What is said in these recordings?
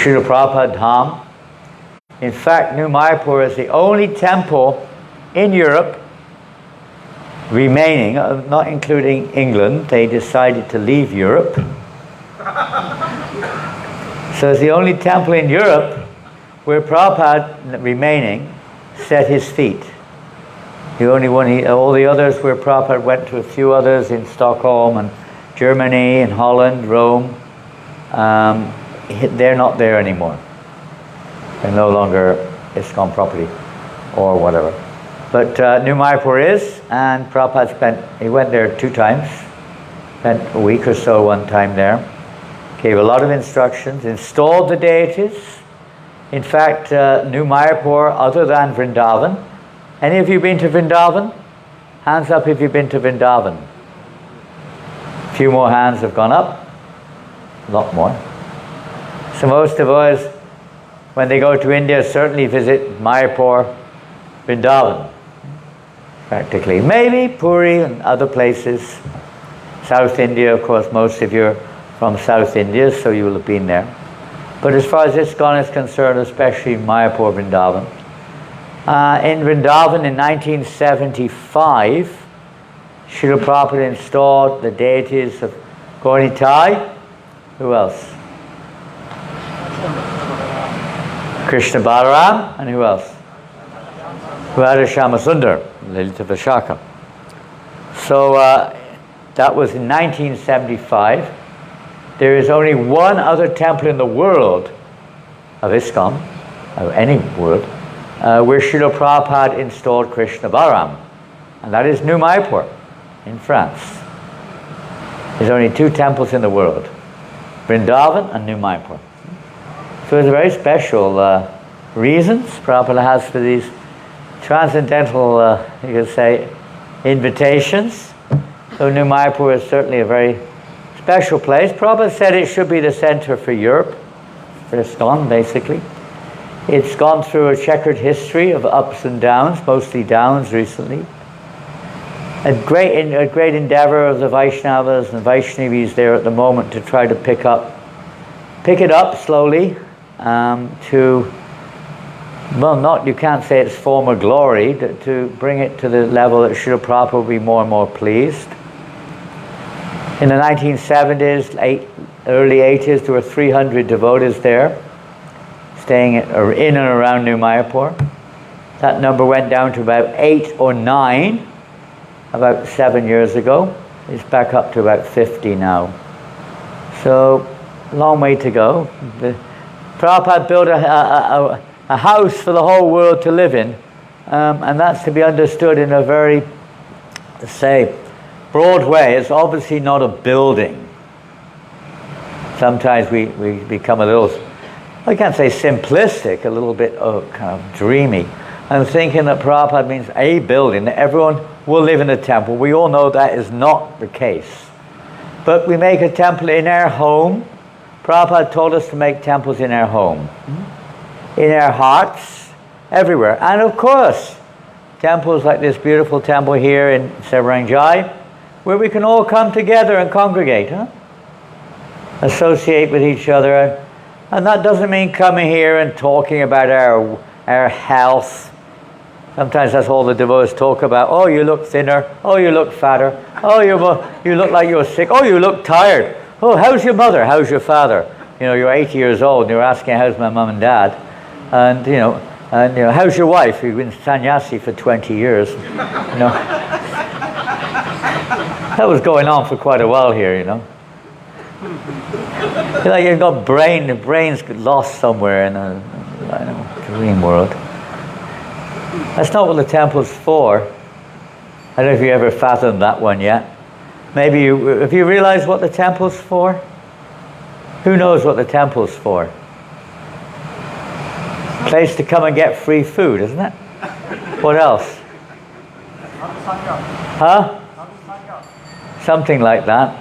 Srila Prabhupada Dham. In fact, New Mayapur is the only temple in Europe remaining, not including England. They decided to leave Europe. So it's the only temple in Europe where Prabhupada remaining set his feet. The only one, all the others where Prabhupada went to, a few others in Stockholm and Germany and Holland, Rome, they're not there anymore. They're no longer ISKCON property or whatever. But New Mayapur is, and Prabhupada he went there 2 times, spent a week or so one time there, gave a lot of instructions, installed the deities. In fact, New Mayapur, other than Vrindavan, any of you been to Vrindavan? Hands up if you've been to Vrindavan. A few more hands have gone up. A lot more. So most of us, when they go to India, certainly visit Mayapur, Vrindavan, practically. Maybe Puri and other places. South India, of course, most of you are from South India, so you will have been there. But as far as ISKCON is concerned, especially Mayapur, Vrindavan. In Vrindavan in 1975, Srila Prabhupada installed the deities of Gaurnitai. Who else? Krishna Balaram, and who else? Radha Shyamasundar, Lalita Vishaka. So that was in 1975. There is only one other temple in the world of ISKCON, of any world, where Srila Prabhupada installed Krishna Balaram, and that is New Mayapur in France. There's only 2 temples in the world, Vrindavan and New Mayapur. So there's very special reasons Prabhupada has for these transcendental, you could say, invitations. So New Mayapur is certainly a very special place. Prabhupada said it should be the center for Europe, for ISKCON basically. It's gone through a checkered history of ups and downs, mostly downs recently. A great endeavor of the Vaishnavas and Vaishnavis there at the moment to try to pick it up slowly, to, well, not, you can't say it's former glory, to bring it to the level that Srila Prabhupada will be more and more pleased. In the 1970s, early 80s, there were 300 devotees there, staying in and around New Mayapur. That number went down to about 8 or 9 about 7 years ago. It's back up to about 50 now. So, long way to go. Prabhupada built a house for the whole world to live in, and that's to be understood in a very, say, broad way. It's obviously not a building. Sometimes we become a little, I can't say simplistic, a little bit kind of dreamy. I'm thinking that Prabhupada means a building, that everyone will live in a temple. We all know that is not the case. But we make a temple in our home. Prabhupada told us to make temples in our home, in our hearts, everywhere. And of course, temples like this beautiful temple here in Sevarangjai, where we can all come together and congregate, associate with each other. And that doesn't mean coming here and talking about our health. Sometimes that's all the devotees talk about. Oh, you look thinner. Oh, you look fatter. Oh, you look like you're sick. Oh, you look tired. Oh, how's your mother? How's your father? You know, you're 80 years old and you're asking, how's my mom and dad? And you know, how's your wife? You've been sannyasi for 20 years. You know, that was going on for quite a while here. You know, like you've got the brain's lost somewhere in a dream world. That's not what the temple's for. I don't know if you ever fathomed that one yet. Maybe have you realized what the temple's for? Who knows what the temple's for? Place to come and get free food, isn't it? What else? Huh? Something like that.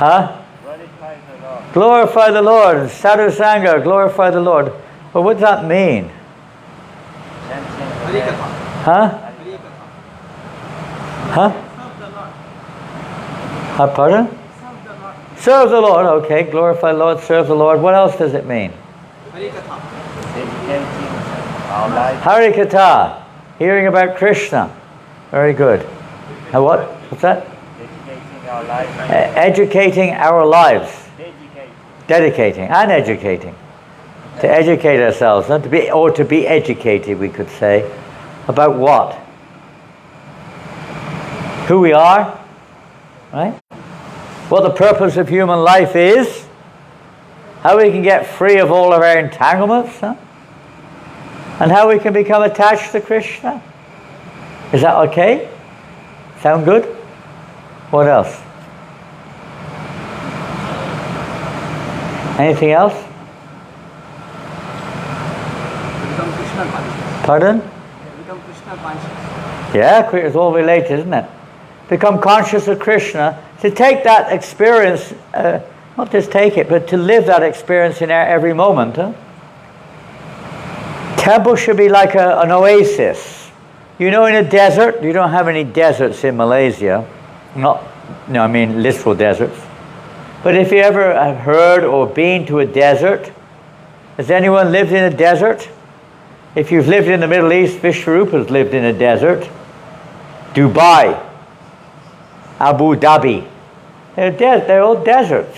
Huh? Glorify the Lord. Sadhu Sangha, glorify the Lord. Well, what does that mean? Huh? Huh? Pardon? Serve the Lord, okay. Glorify the Lord, serve the Lord. What else does it mean? Dedicating our life. Harikatha, hearing about Krishna. Very good. And what? What's that? Dedicating our life. Educating our lives. Dedicating and educating. To educate ourselves, not to be, or to be educated, we could say. About what? Who we are, right? What the purpose of human life is. How we can get free of all of our entanglements, huh? And how we can become attached to Krishna. Is that okay? Sound good? What else? Anything else? Become Krishna conscious. Pardon? Become Krishna conscious. Yeah, it's all related, isn't it? Become conscious of Krishna. To take that experience, not just take it, but to live that experience in our every moment. Huh? Temple should be like an oasis. You know, in a desert, you don't have any deserts in Malaysia. I mean literal deserts. But if you ever have heard or been to a desert, has anyone lived in a desert? If you've lived in the Middle East, Vishwarupa's lived in a desert. Dubai, Abu Dhabi. They're all deserts.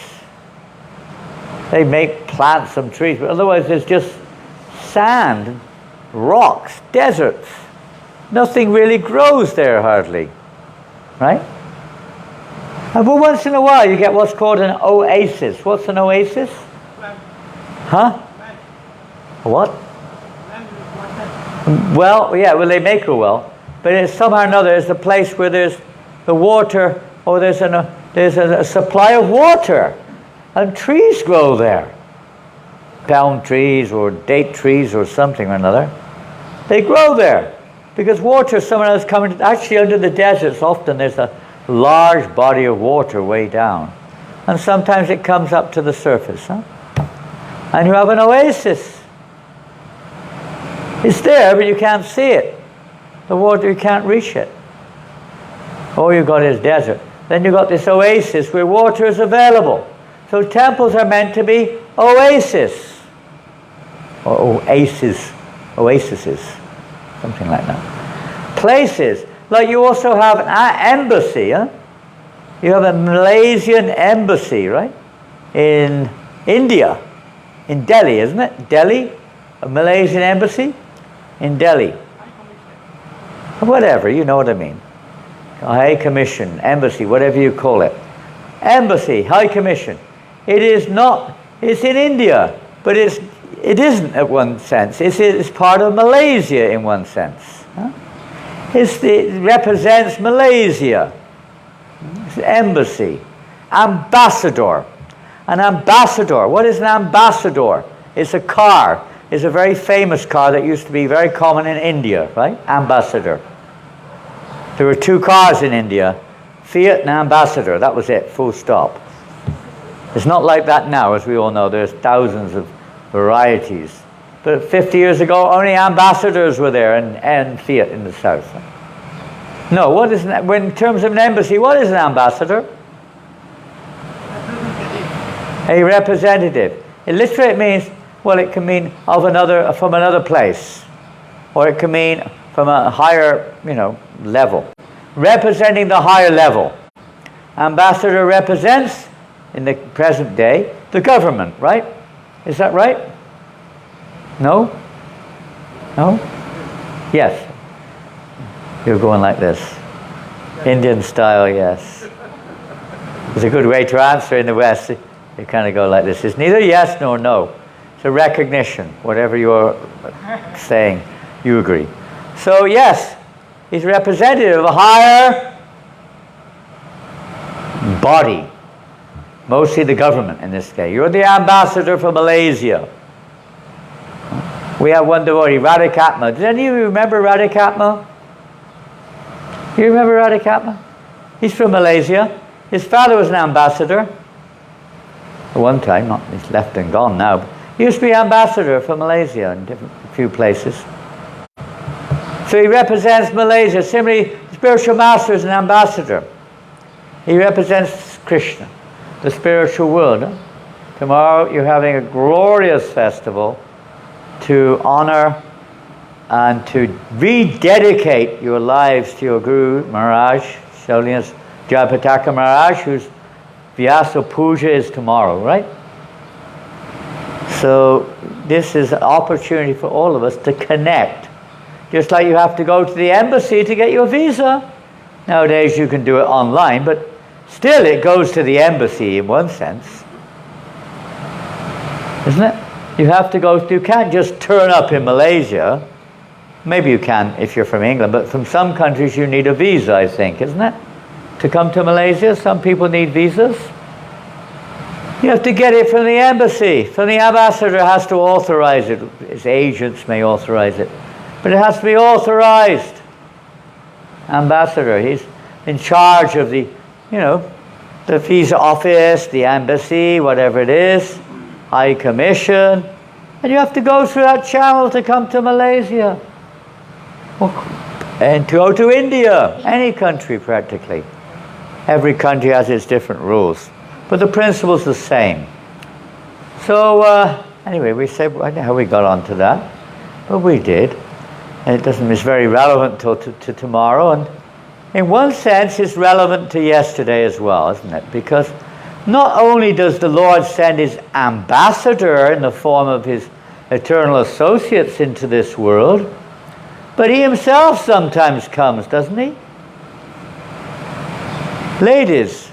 They make plants, some trees, but otherwise there's just sand, rocks, deserts. Nothing really grows there hardly. Right? But once in a while you get what's called an oasis. What's an oasis? Huh? What? Well, yeah, well they make a well. But it's somehow or another, it's a place where there's the water, or there's a supply of water. And trees grow there. Palm trees or date trees or something or another. They grow there. Because water somehow is coming, actually under the deserts often there's a large body of water way down. And sometimes it comes up to the surface. Huh? And you have an oasis. It's there, but you can't see it. The water, you can't reach it. All you've got is desert. Then you've got this oasis where water is available. So temples are meant to be oases. Or oases. Something like that. Places. Like you also have an embassy. Huh? You have a Malaysian embassy, right? In India. In Delhi, isn't it? Delhi? A Malaysian embassy? In Delhi. Whatever, you know what I mean. High Commission, embassy, whatever you call it. Embassy, High Commission. It is not, it's in India, but it isn't in one sense. It's part of Malaysia in one sense. Huh? It represents Malaysia. It's an embassy. Ambassador. An ambassador. What is an ambassador? It's a car. It's a very famous car that used to be very common in India, right? Ambassador. There were two cars in India, Fiat and Ambassador. That was it, full stop. It's not like that now, as we all know. There's thousands of varieties. But 50 years ago, only Ambassadors were there and Fiat in the south. No, what is in terms of an embassy, what is an ambassador? A representative. It literally means, well, it can mean from another place. Or it can mean from a higher, level. Representing the higher level. Ambassador represents, in the present day, the government, right? Is that right? No? No? Yes. You're going like this. Indian style, yes. It's a good way to answer in the West. You kind of go like this. It's neither yes nor no. It's a recognition. Whatever you're saying, you agree. So yes, he's representative of a higher body. Mostly the government in this case. You're the ambassador for Malaysia. We have one devotee, Radhikatma. Does any of you remember Radhikatma? You remember Radhikatma? He's from Malaysia. His father was an ambassador. At one time, he's left and gone now. But he used to be ambassador for Malaysia in a few places. So he represents Malaysia. Similarly, the spiritual master is an ambassador. He represents Krishna. the spiritual world. Huh? Tomorrow you're having a glorious festival to honor and to rededicate your lives to your Guru Maharaj, Holiness Jayapataka Maharaj, whose Vyasa Puja is tomorrow, right? So this is an opportunity for all of us to connect. Just like you have to go to the embassy to get your visa. Nowadays you can do it online, but still it goes to the embassy in one sense. Isn't it? You have to go, you can't just turn up in Malaysia. Maybe you can if you're from England, but from some countries you need a visa, I think, isn't it? To come to Malaysia, some people need visas. You have to get it from the embassy. From the ambassador has to authorize it. His agents may authorize it. But it has to be authorized. Ambassador, he's in charge of the, the visa office, the embassy, whatever it is, High Commission. And you have to go through that channel to come to Malaysia. And to go to India, any country practically. Every country has its different rules. But the principle's the same. So, anyway, we said, I don't know how we got onto that, but we did. And it's very relevant to tomorrow. And in one sense, it's relevant to yesterday as well, isn't it? Because not only does the Lord send his ambassador in the form of his eternal associates into this world, but he himself sometimes comes, doesn't he? Ladies,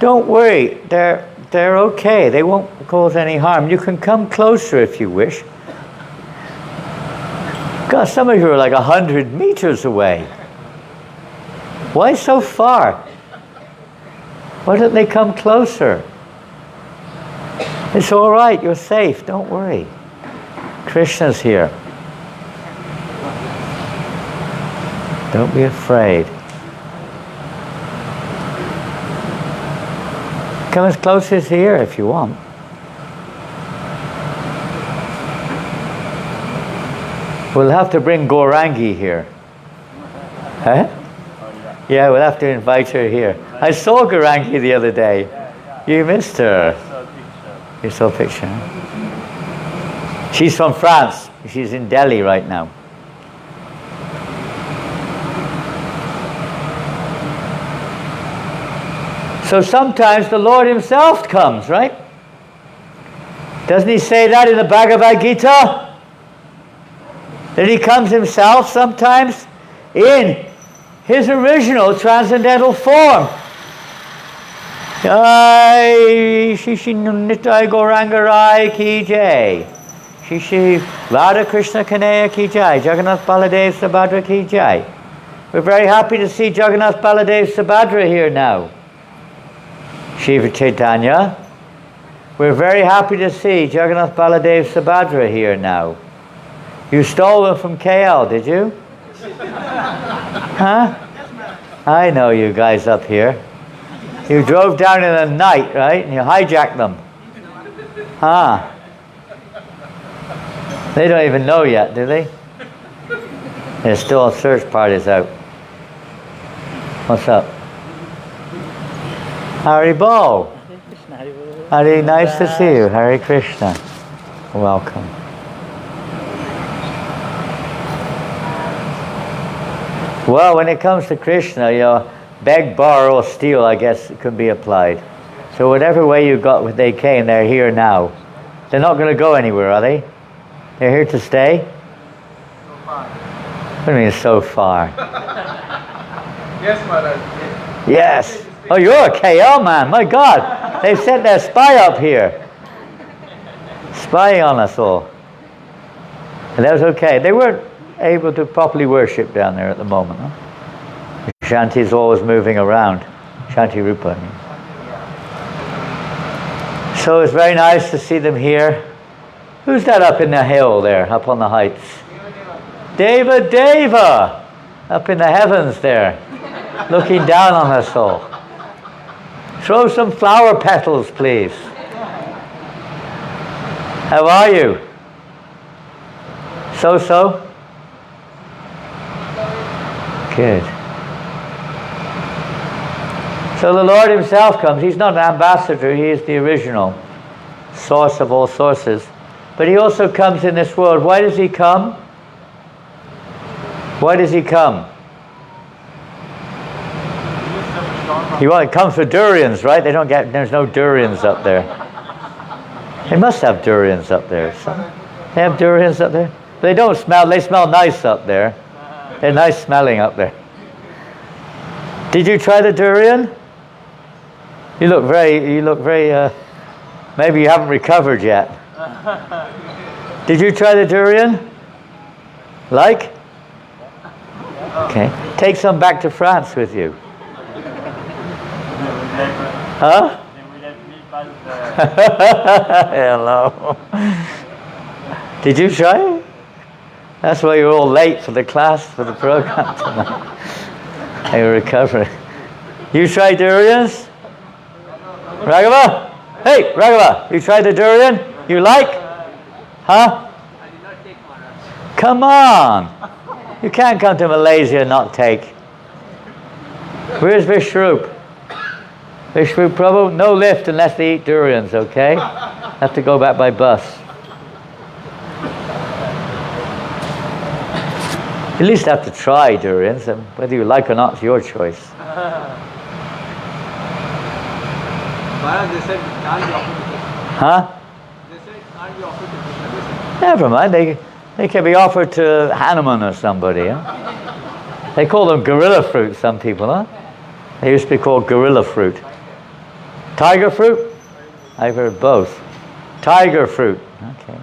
don't worry, they're okay. They won't cause any harm. You can come closer if you wish. God, some of you are like 100 meters away. Why so far? Why don't they come closer? It's all right, you're safe, don't worry. Krishna's here. Don't be afraid. Come as close as here if you want. We'll have to bring Gaurangi here. Huh? Yeah, we'll have to invite her here. I saw Gaurangi the other day. You missed her. You saw a picture. Huh? She's from France. She's in Delhi right now. So sometimes the Lord himself comes, right? Doesn't he say that in the Bhagavad Gita? That he comes himself sometimes in his original transcendental form. Jai Shishi Nitai Gauranga Rai Ki Jai. Shishi Radha Krishna Kanaya Ki Jai. Jagannath Baladev Subhadra Ki Jai. We're very happy to see Jagannath Baladev Subhadra here now. Shiva Chaitanya. We're very happy to see Jagannath Baladev Subhadra here now. You stole them from KL, did you? Huh? I know you guys up here. You drove down in the night, right? And you hijacked them. Huh? They don't even know yet, do they? There's still a search parties out. What's up? Haribol. Hari, nice to see you. Hare Krishna. Welcome. Well, when it comes to Krishna, beg, borrow, or steal, I guess it could be applied. So whatever way you got, they came, they're here now. They're not going to go anywhere, are they? They're here to stay? So far. What do you mean, so far? Yes, Maharaj. Yes. Oh, you're a KL man. My God. They've sent their spy up here. Spying on us all. And that was okay. They weren't able to properly worship down there at the moment. Huh? Shanti's always moving around. Shanti Rupa, I mean. So it's very nice to see them here. Who's that up in the hill there, up on the heights? Deva Deva! Up in the heavens there, looking down on us all. Throw some flower petals, please. How are you? So-so? Good. So the Lord himself comes. He's not an ambassador. He is the original source of all sources. But he also comes in this world. Why does he come? Why does he come? He comes for durians, right? They don't get. There's no durians up there. They must have durians up there. They have durians up there. They don't smell. They smell nice up there. They're nice smelling up there. Did you try the durian? You look very. Maybe you haven't recovered yet. Did you try the durian? Like? Okay. Take some back to France with you. Huh? Hello. Did you try it? That's why you're all late for the class, for the program tonight. You're recovering. You tried durians? Raghava? Hey, Raghava, you tried the durian? You like? Huh? I did not take one. Come on. You can't come to Malaysia and not take. Where's Vishrup? Vishrup Prabhu? No lift unless they eat durians, okay? Have to go back by bus. At least have to try durians, and whether you like or not is your choice. They said can't be offered to Krishna. Huh? They said can't be offered to Krishna. Never mind, they can be offered to Hanuman or somebody. Huh? They call them gorilla fruit, some people, huh? They used to be called gorilla fruit. Tiger fruit? I've heard both. Tiger fruit. Okay.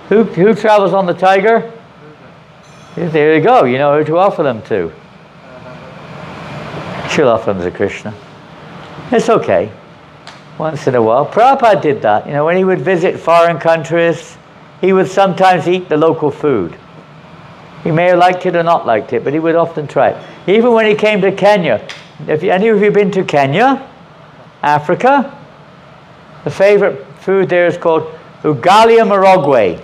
Who travels on the tiger? There you go. You know who to offer them to. She'll offer them to Krishna. It's okay. Once in a while. Prabhupada did that. You know, when he would visit foreign countries, he would sometimes eat the local food. He may have liked it or not liked it, but he would often try it. Even when he came to Kenya. Any of you have been to Kenya? Africa? The favorite food there is called ugali and marogwe.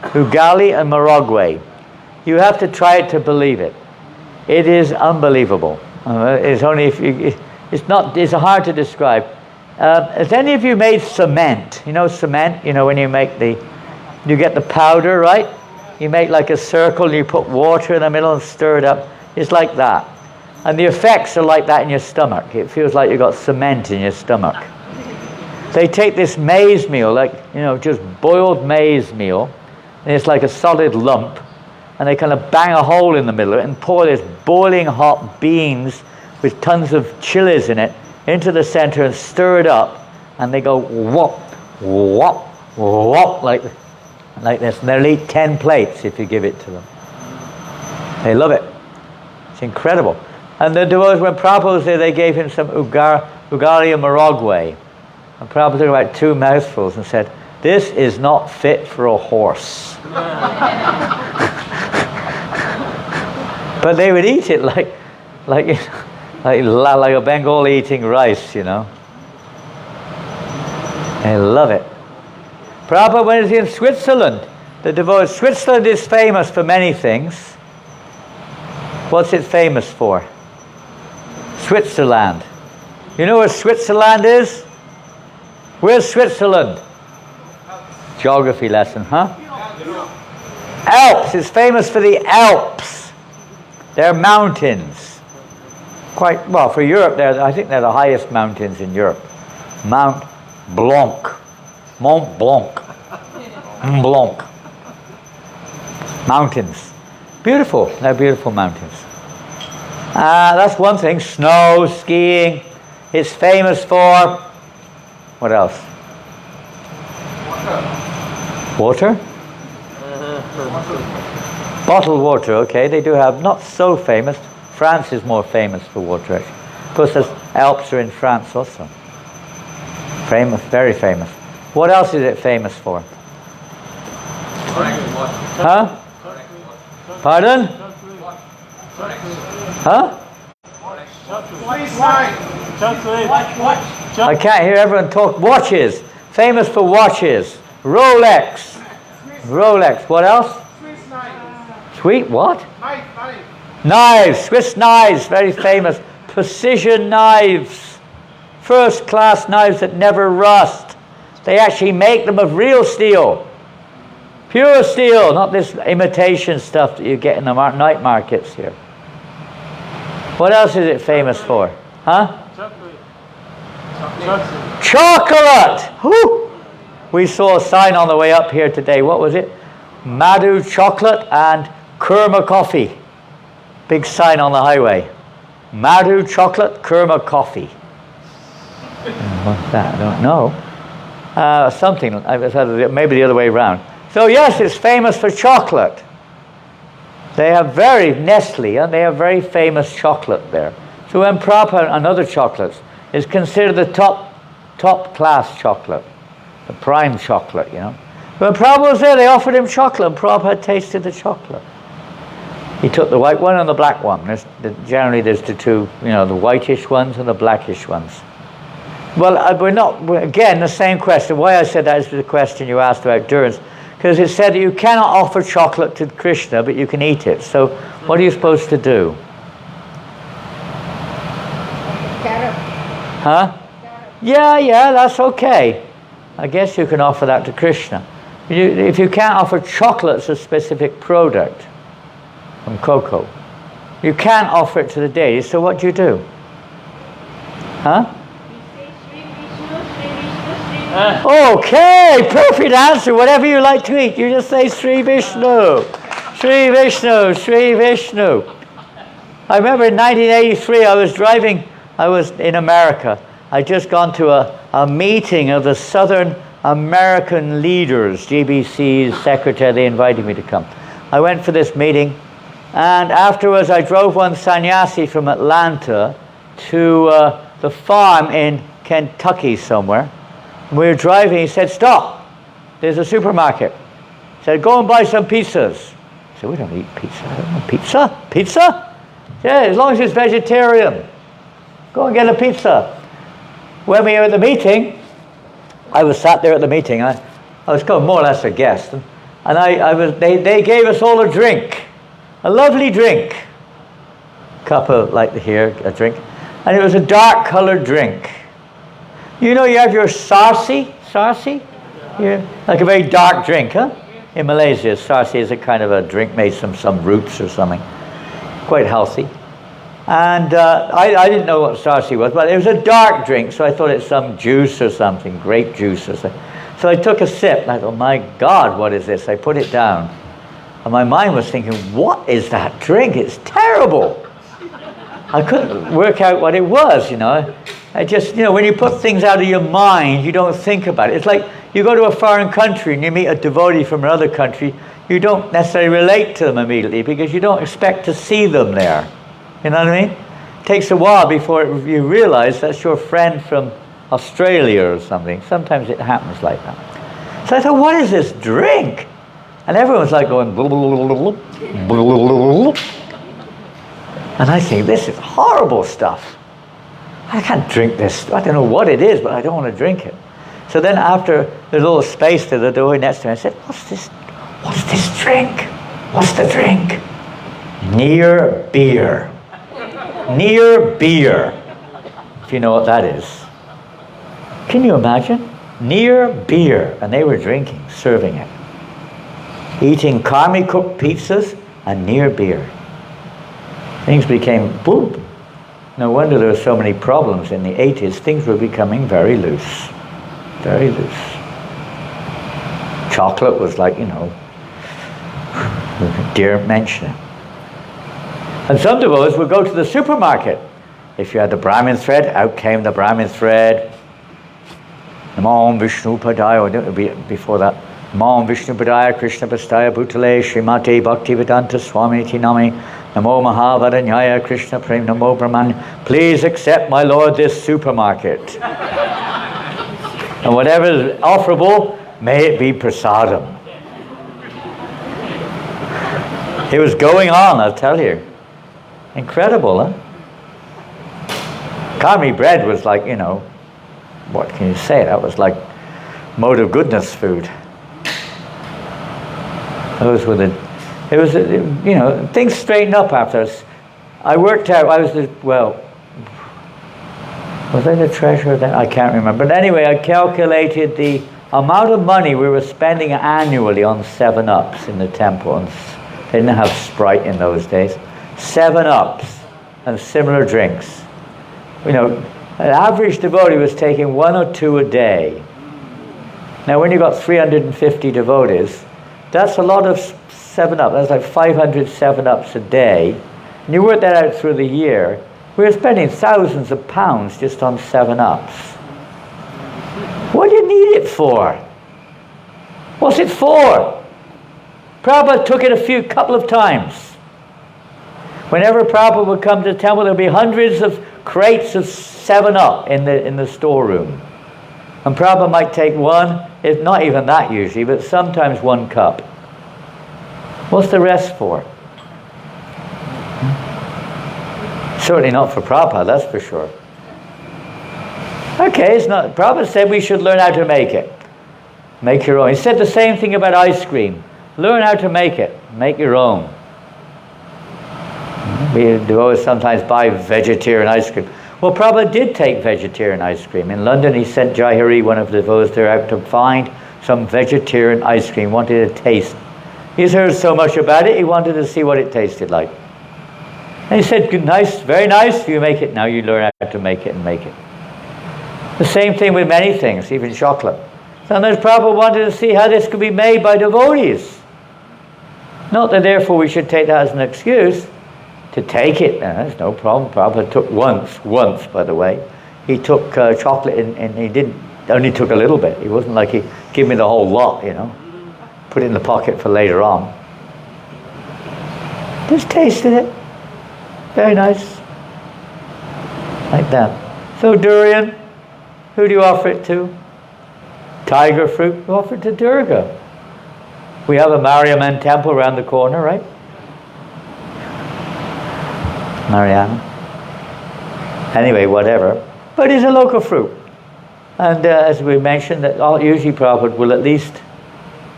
Ugali and marogwe. You have to try it to believe it. It is unbelievable. It's only if you, it's hard to describe. Has any of you made cement? You know cement? You know when you get the powder, right? You make like a circle and you put water in the middle and stir it up. It's like that. And the effects are like that in your stomach. It feels like you've got cement in your stomach. They take this maize meal, just boiled maize meal, and it's like a solid lump, and they kind of bang a hole in the middle of it and pour this boiling hot beans with tons of chilies in it into the center and stir it up, and they go whop, whop, whop, like this, and they'll eat 10 plates if you give it to them. They love it. It's incredible. And the devotees, when Prabhupada was there, they gave him some ugali and marogwe. And Prabhupada took about 2 mouthfuls and said, "This is not fit for a horse." But they would eat it like a Bengal eating rice, you know. They love it. Prabhupada, when he was in Switzerland, the devotees, Switzerland is famous for many things. What's it famous for? Switzerland. You know where Switzerland is? Where's Switzerland? Geography lesson, huh? Alps. It's famous for the Alps. They're mountains. Quite well for Europe. I think they're the highest mountains in Europe. Mont Blanc. Mountains. Beautiful. They're beautiful mountains. That's one thing. Snow, skiing. It's famous for, what else? Water? Bottled water, okay. They do have, not so famous. France is more famous for water, actually. Of course, the Alps are in France also. Famous, very famous. What else is it famous for? Huh? Pardon? Huh? I can't hear everyone talk. Watches. Famous for watches. Rolex. Rolex. What else? Sweet what? Knives. Swiss knives. Very famous. precision knives. First-class knives that never rust. They actually make them of real steel. Pure steel, not this imitation stuff that you get in the night markets here. What else is it famous for? Huh? Chocolate! Whew. We saw a sign on the way up here today. What was it? Madhu chocolate and Kurma coffee. Big sign on the highway. Madhu chocolate, Kurma coffee. What's that? I don't know. Something, maybe the other way around. So yes, it's famous for chocolate. They have Nestle, and they have very famous chocolate there. So when Prabhupada and other chocolates is considered the top class chocolate, the prime chocolate, you know. When Prabhupada was there, they offered him chocolate, and Prabhupada tasted the chocolate. He took the white one and the black one. Generally there's the two, you know, the whitish ones and the blackish ones. Well, again, the same question. Why I said that is the question you asked about durance. Because it said that you cannot offer chocolate to Krishna, but you can eat it. So what are you supposed to do? Carrot. Huh? Carrot. Yeah, that's okay. I guess you can offer that to Krishna. If you can't offer chocolate as a specific product from cocoa, you can't offer it to the deity. So what do you do? Huh? Okay, perfect answer. Whatever you like to eat, you just say Sri Vishnu. Sri Vishnu, Sri Vishnu. I remember in 1983, I was in America. I'd just gone to a meeting of the Southern American leaders, GBC's secretary. They invited me to come. I went for this meeting, and afterwards I drove one sannyasi from Atlanta to the farm in Kentucky somewhere. We were driving, he said, stop, there's a supermarket. He said, go and buy some pizzas. I said, we don't eat pizza. I don't know, pizza? Pizza? Yeah, as long as it's vegetarian. Go and get a pizza. When we were at the meeting, I was sat there at the meeting. I was more or less a guest. And they gave us all a drink. A lovely drink. Cup of, like here, a drink. And it was a dark colored drink. You know, you have your sarsi? Yeah. Like a very dark drink, huh? In Malaysia, sarsi is a kind of a drink made from some roots or something. Quite healthy. And I didn't know what sarsi was, but it was a dark drink, so I thought it's some juice or something, grape juice or something. So I took a sip, and I thought, my God, what is this? I put it down. And my mind was thinking, what is that drink? It's terrible. I couldn't work out what it was, you know. I just, you know, when you put things out of your mind, you don't think about it. It's like you go to a foreign country and you meet a devotee from another country, you don't necessarily relate to them immediately because you don't expect to see them there. You know what I mean? It takes a while before you realize that's your friend from Australia or something. Sometimes it happens like that. So I thought, what is this drink? And everyone's like going, blah, blah, blah, blah, blah, blah. And I think, this is horrible stuff. I can't drink this. I don't know what it is, but I don't want to drink it. So then after there's a little space to the door next to me, I said, what's this drink? What's the drink? Near beer. Near beer. If you know what that is. Can you imagine? Near beer. And they were drinking, serving it. Eating karmi cooked pizzas and near beer. Things became, boom. No wonder there were so many problems in the 80s. Things were becoming very loose. Very loose. Chocolate was like, you know, dare mention it. And some devotees would go to the supermarket. If you had the Brahmin thread, out came the Brahmin thread. Namo Vishnu Padaya, or before that. Namo Vishnu Padaya, Krishna Pastaya, Bhutale, Srimati Bhaktivedanta Swami Nami. Namo Mahavadanyaya Krishna Prem Namo Brahman. Please accept, my Lord, this supermarket. And whatever is offerable, may it be prasadam. It was going on, I'll tell you. Incredible, huh? Karmi bread was like, you know, what can you say? That was like mode of goodness food. Those were the... you know, things straightened up after us. I worked out, Was I the treasurer then? I can't remember. But anyway, I calculated the amount of money we were spending annually on 7-Ups in the temple. And they didn't have Sprite in those days. 7-Ups and similar drinks. You know, an average devotee was taking 1 or 2 a day. Now, when you've got 350 devotees, that's a lot of 7-Up. That's like 500 7-Ups a day. And you work that out through the year. We were spending thousands of pounds just on 7-Ups. What do you need it for? What's it for? Prabhupada took it a couple of times. Whenever Prabhupada would come to the temple, there would be hundreds of crates of 7-Up in the storeroom. And Prabhupada might take one, if not even that usually, but sometimes 1 cup. What's the rest for? Certainly not for Prabhupada, that's for sure. Okay, it's not. Prabhupada said we should learn how to make it. Make your own. He said the same thing about ice cream. Learn how to make it. Make your own. We always sometimes buy vegetarian ice cream. Well, Prabhupada did take vegetarian ice cream. In London, he sent Jai Hari, one of the devotees there, out to find some vegetarian ice cream. Wanted to taste. He's heard so much about it, he wanted to see what it tasted like. And he said, good, nice, very nice, you make it. Now you learn how to make it and make it. The same thing with many things, even chocolate. Sometimes Prabhupada wanted to see how this could be made by devotees. Not that therefore we should take that as an excuse to take it. There's no problem. Prabhupada took once by the way. He took chocolate and he only took a little bit. He wasn't like he give me the whole lot, you know. Put it in the pocket for later on. Just tasted it. Very nice. Like that. So durian, who do you offer it to? Tiger fruit, you offer it to Durga. We have a Mariamman temple around the corner, right? Mariana. Anyway, whatever. But it's a local fruit. And as we mentioned, that usually Prabhupada will at least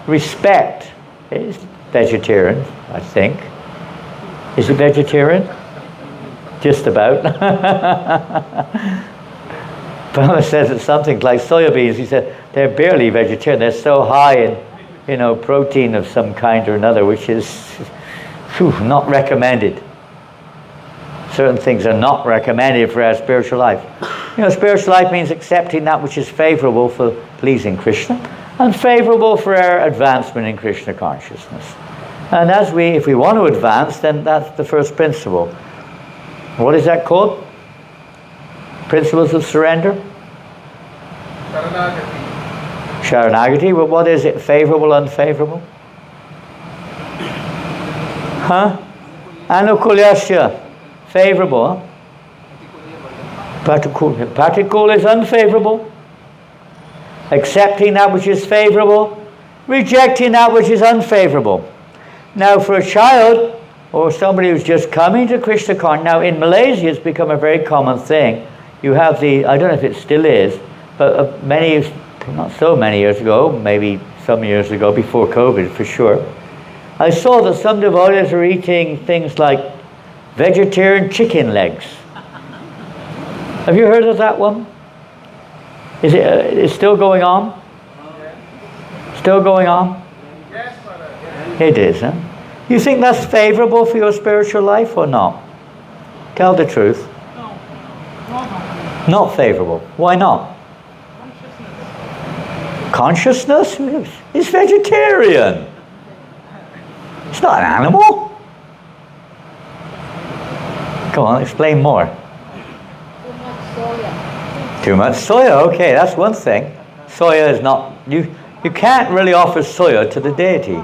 respect. It's vegetarian, I think. Is it vegetarian? Just about. Prabhupada says it's something like soya beans. He said they're barely vegetarian. They're so high in, protein of some kind or another, which is not recommended. Certain things are not recommended for our spiritual life. Spiritual life means accepting that which is favorable for pleasing Krishna and favorable for our advancement in Krishna consciousness. And if we want to advance, then that's the first principle. What is that called? Principles of surrender? Sharanagati. Sharanagati. Well, what is it? Favorable, unfavorable? Huh? Anukulyasya. Favorable. Huh? Pratikul is unfavorable. Accepting that which is favorable. Rejecting that which is unfavorable. Now for a child or somebody who's just coming to Krishna consciousness, now in Malaysia it's become a very common thing. You have I don't know if it still is, but not so many years ago, maybe some years ago, before COVID for sure, I saw that some devotees are eating things like vegetarian chicken legs. Have you heard of that one? Is it still going on? Still going on? Yes, Father. It is, huh? You think that's favorable for your spiritual life or not? Tell the truth. No. Not favorable. Why not? Consciousness? It's vegetarian. It's not an animal. Come on, explain more. Too much soya. Okay, that's one thing. Soya is not... You can't really offer soya to the deity.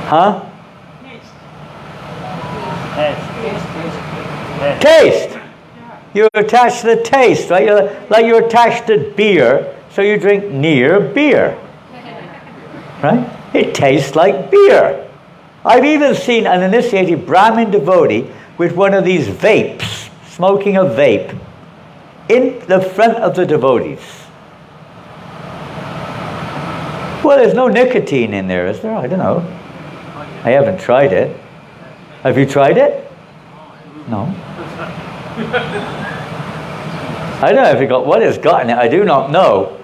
Huh? Taste. You're attached to the taste, right? You're attached to beer, so you drink near beer. Right? It tastes like beer. I've even seen an initiated Brahmin devotee with one of these vapes, smoking a vape, in the front of the devotees. Well, there's no nicotine in there, is there? I don't know. I haven't tried it. Have you tried it? No. I don't know if it got what it's got in it. I do not know,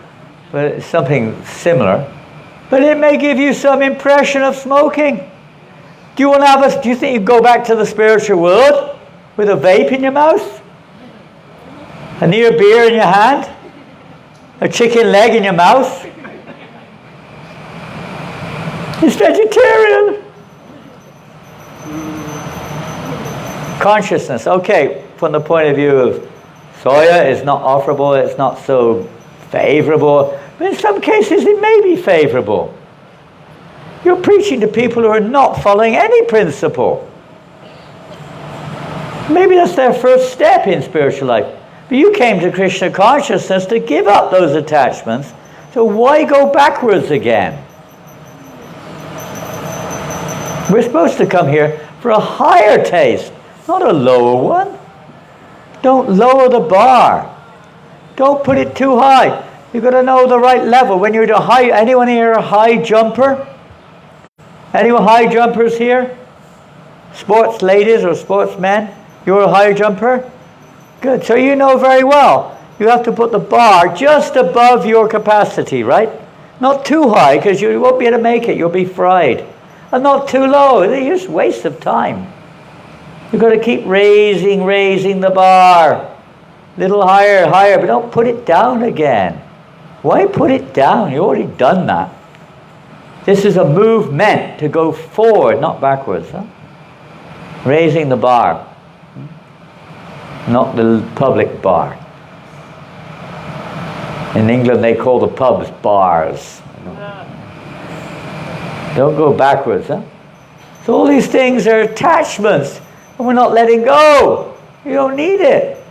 but it's something similar. But it may give you some impression of smoking. Do you want to have do you think you go back to the spiritual world with a vape in your mouth? A near beer in your hand? A chicken leg in your mouth? It's vegetarian. Consciousness. Okay, from the point of view of soya, it's not offerable, it's not so favorable. But in some cases it may be favorable. You're preaching to people who are not following any principle. Maybe that's their first step in spiritual life. But you came to Krishna consciousness to give up those attachments, so why go backwards again? We're supposed to come here for a higher taste, not a lower one. Don't lower the bar. Don't put it too high. You've got to know the right level. When you're anyone here a high jumper? Anyone high jumpers here? Sports ladies or sportsmen? You're a high jumper? Good. So you know very well. You have to put the bar just above your capacity, right? Not too high, because you won't be able to make it. You'll be fried. And not too low. It's just a waste of time. You've got to keep raising the bar. Little higher, but don't put it down again. Why put it down? You've already done that. This is a movement to go forward, not backwards. Huh? Raising the bar. Not the public bar. In England they call the pubs bars. Don't go backwards. Huh? So all these things are attachments. And we're not letting go. You don't need it.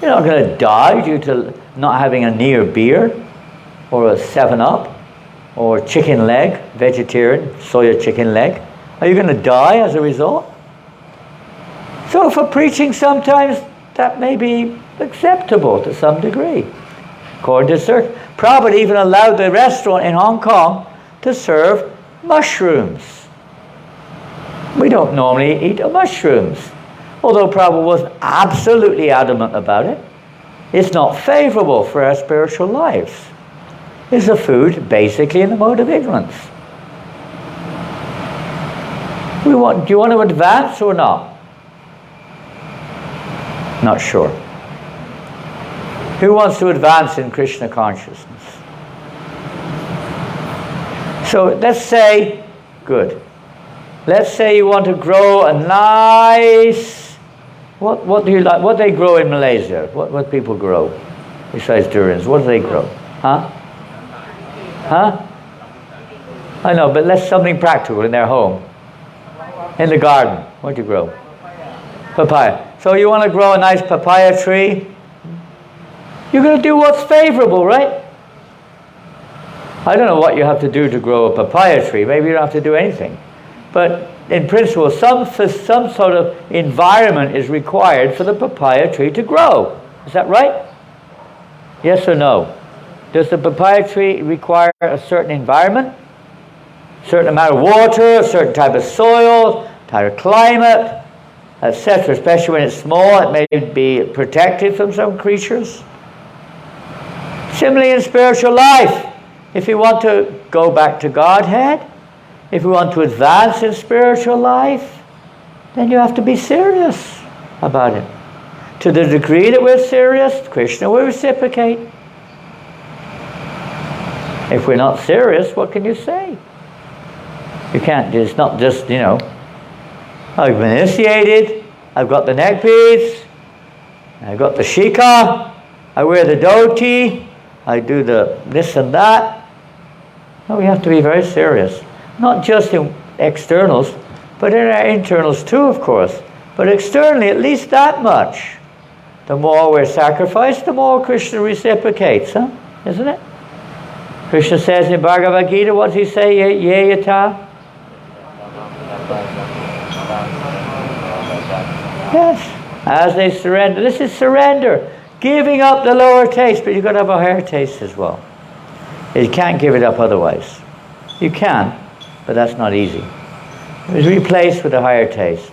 You're not going to die due to not having a near beer or a 7-Up or chicken leg, vegetarian, soya chicken leg. Are you going to die as a result? So for preaching sometimes that may be acceptable to some degree. According to Sir, Prabhupada even allowed the restaurant in Hong Kong to serve mushrooms. We don't normally eat mushrooms. Although Prabhupada wasn't absolutely adamant about it, it's not favorable for our spiritual lives. It's a food basically in the mode of ignorance. Do you want to advance or not? Not sure. Who wants to advance in Krishna consciousness? So let's say, good. Let's say you want to grow a nice, what do you like? What do they grow in Malaysia? What people grow besides durians? What do they grow? Huh? I know, but let's something practical in their home. In the garden, what do you grow? Papaya. So you want to grow a nice papaya tree? You're going to do what's favorable, right? I don't know what you have to do to grow a papaya tree. Maybe you don't have to do anything. But in principle, some sort of environment is required for the papaya tree to grow. Is that right? Yes or no? Does the papaya tree require a certain environment? A certain amount of water, a certain type of soil, type of climate, etc. Especially when it's small, it may be protected from some creatures. Similarly in spiritual life, if you want to go back to Godhead, if you want to advance in spiritual life, then you have to be serious about it. To the degree that we're serious, Krishna will reciprocate. If we're not serious, what can you say? You can't, it's not just, I've been initiated, I've got the neck beads, I've got the shika, I wear the dhoti, I do the this and that. No, we have to be very serious. Not just in externals, but in our internals too, of course. But externally, at least that much. The more we're sacrificed, the more Krishna reciprocates, isn't it? Krishna says in Bhagavad Gita, what does he say? Ye yata? Yes, as they surrender. This is surrender. Giving up the lower taste, but you've got to have a higher taste as well. You can't give it up otherwise. You can, but that's not easy. It was replaced with a higher taste.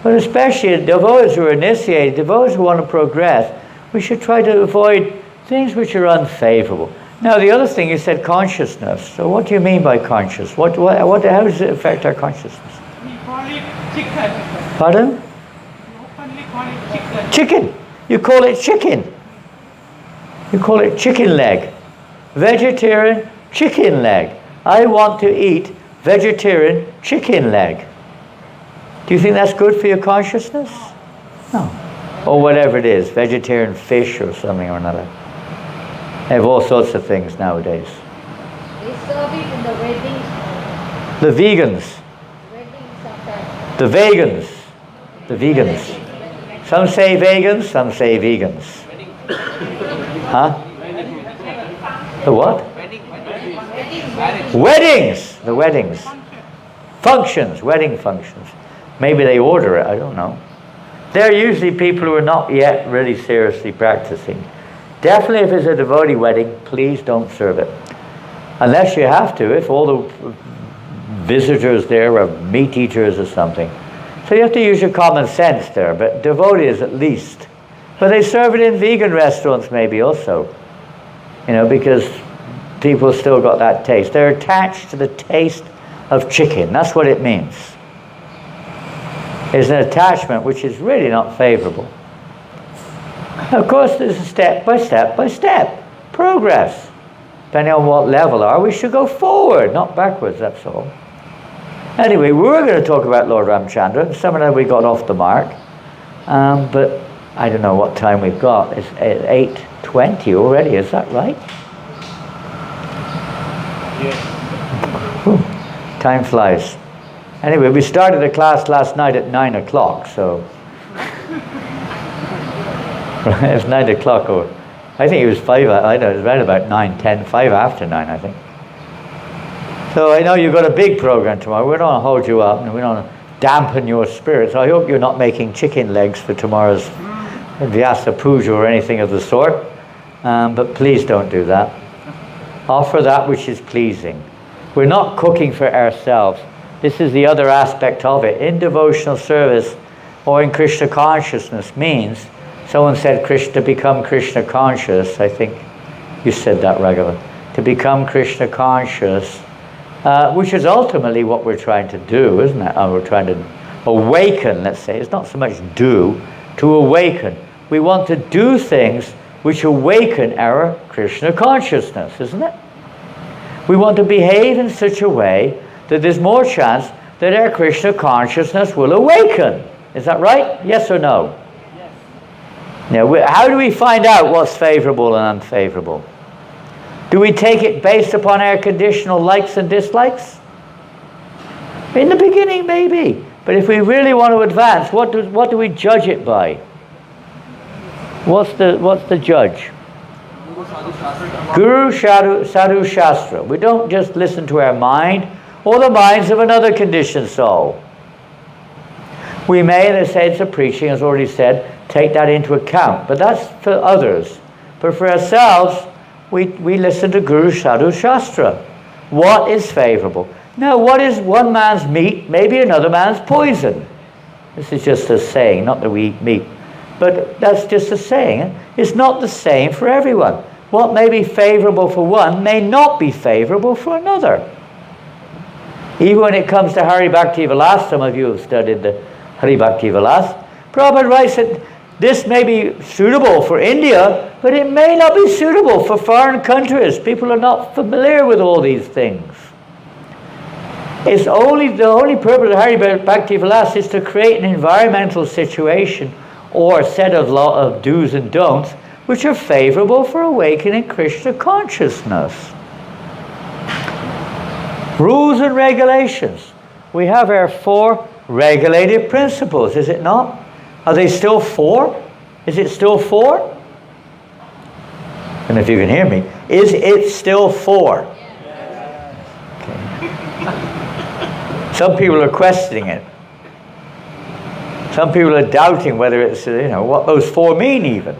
But especially devotees who are initiated, devotees who want to progress, we should try to avoid things which are unfavorable. Now, the other thing, you said consciousness. So what do you mean by conscious? How does it affect our consciousness? We call it chicken. Pardon? We openly call it chicken. Chicken. You call it chicken. You call it chicken leg. Vegetarian chicken leg. I want to eat vegetarian chicken leg. Do you think that's good for your consciousness? No. Or whatever it is, vegetarian fish or something or another. They have all sorts of things nowadays. They serve it in the weddings. The vegans. Weddings sometimes. The vegans. The vegans. Some say vegans, some say vegans. Huh? The what? Weddings. The weddings. Functions. Wedding functions. Maybe they order it, I don't know. They're usually people who are not yet really seriously practicing. Definitely if it's a devotee wedding, please don't serve it. Unless you have to, if all the visitors there are meat eaters or something. So you have to use your common sense there, but devotees at least. But they serve it in vegan restaurants maybe also. Because people still got that taste. They're attached to the taste of chicken. That's what it means. It's an attachment which is really not favorable. Of course, there's a step by step progress. Depending on what level are, we should go forward, not backwards, that's all. Anyway, we were going to talk about Lord Ramchandra. Somehow we got off the mark. But I don't know what time we've got. It's 8:20 already, is that right? Yes. Time flies. Anyway, we started a class last night at 9 o'clock, so... It's 9 o'clock, or I think it was 5, I don't know, it was around about 9, 10, 5 after 9, I think. So I know you've got a big program tomorrow. We don't want to hold you up, and we don't want to dampen your spirits. I hope you're not making chicken legs for tomorrow's Vyasa Puja or anything of the sort. But please don't do that. Offer that which is pleasing. We're not cooking for ourselves. This is the other aspect of it. In devotional service or in Krishna consciousness means, someone said to become Krishna conscious. I think you said that, Raghavan. To become Krishna conscious, which is ultimately what we're trying to do, isn't it? We're trying to awaken, let's say. It's not so much do, to awaken. We want to do things which awaken our Krishna consciousness, isn't it? We want to behave in such a way that there's more chance that our Krishna consciousness will awaken. Is that right? Yes or no? Yes. Now, how do we find out what's favorable and unfavorable? Do we take it based upon our conditional likes and dislikes? In the beginning, maybe. But if we really want to advance, what do we judge it by? What's the judge? Guru Sadhu Shastra. We don't just listen to our mind or the minds of another conditioned soul. We may, in the sense of preaching, as already said, take that into account. But that's for others. But for ourselves, we listen to Guru Sadhu Shastra. What is favorable? Now, what is one man's meat, maybe another man's poison? This is just a saying, not that we eat meat. But that's just a saying. It's not the same for everyone. What may be favorable for one may not be favorable for another. Even when it comes to Hari Bhakti Vilas, some of you have studied the Hari Bhakti Vilas, Prabhupada writes that this may be suitable for India, but it may not be suitable for foreign countries. People are not familiar with all these things. The only purpose of Hari Bhakti Vilas is to create an environmental situation or a set of do's and don'ts which are favorable for awakening Krishna consciousness. Rules and regulations. We have our 4 regulated principles, is it not? Are they still 4? Is it still 4? And if you can hear me, is it still 4? Okay. Some people are questioning it. Some people are doubting whether it's, what those 4 mean even.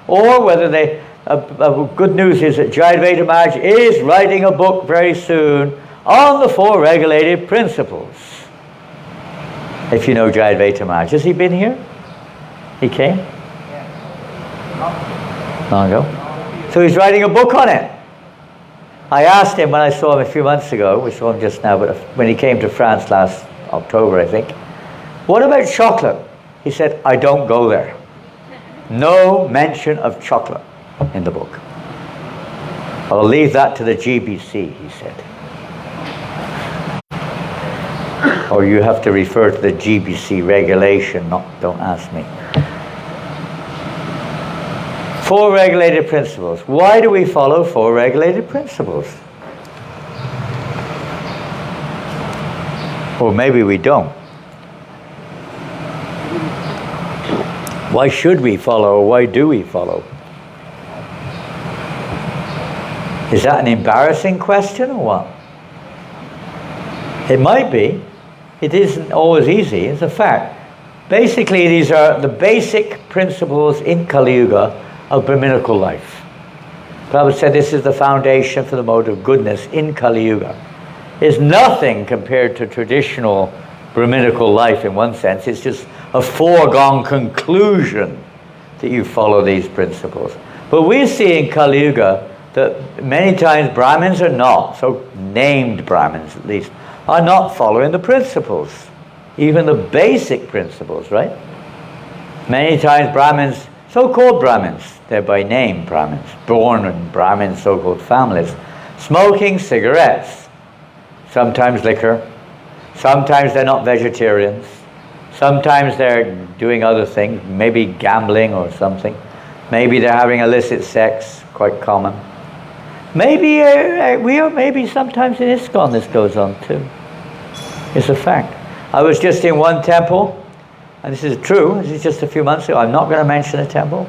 Or whether good news is that Jayadvaita Maharaj is writing a book very soon on the 4 regulated principles. If you know Jayadvaita Maharaj. Has he been here? He came? Long ago. So he's writing a book on it. I asked him when I saw him a few months ago, we saw him just now, but when he came to France last October, I think, what about chocolate? He said, I don't go there. No mention of chocolate in the book. I'll leave that to the GBC, he said. Or you have to refer to the GBC regulation, don't ask me. 4 regulated principles. Why do we follow 4 regulated principles? Or maybe we don't. Why should we follow, or why do we follow? Is that an embarrassing question or what? It might be. It isn't always easy, it's a fact. Basically, these are the basic principles in Kali Yuga of Brahminical life. Prabhupada said this is the foundation for the mode of goodness in Kali Yuga. It's nothing compared to traditional Brahminical life in one sense. It's just a foregone conclusion that you follow these principles. But we see in Kali Yuga that many times Brahmins are not, so named Brahmins at least, are not following the principles. Even the basic principles, right? Many times Brahmins, so-called Brahmins, they're by name Brahmins, born in Brahmin so-called families, smoking cigarettes, sometimes liquor, sometimes they're not vegetarians, sometimes they're doing other things, maybe gambling or something, maybe they're having illicit sex, quite common. Maybe maybe sometimes in ISKCON this goes on too. It's a fact. I was just in one temple, and this is true, this is just a few months ago, I'm not going to mention a temple.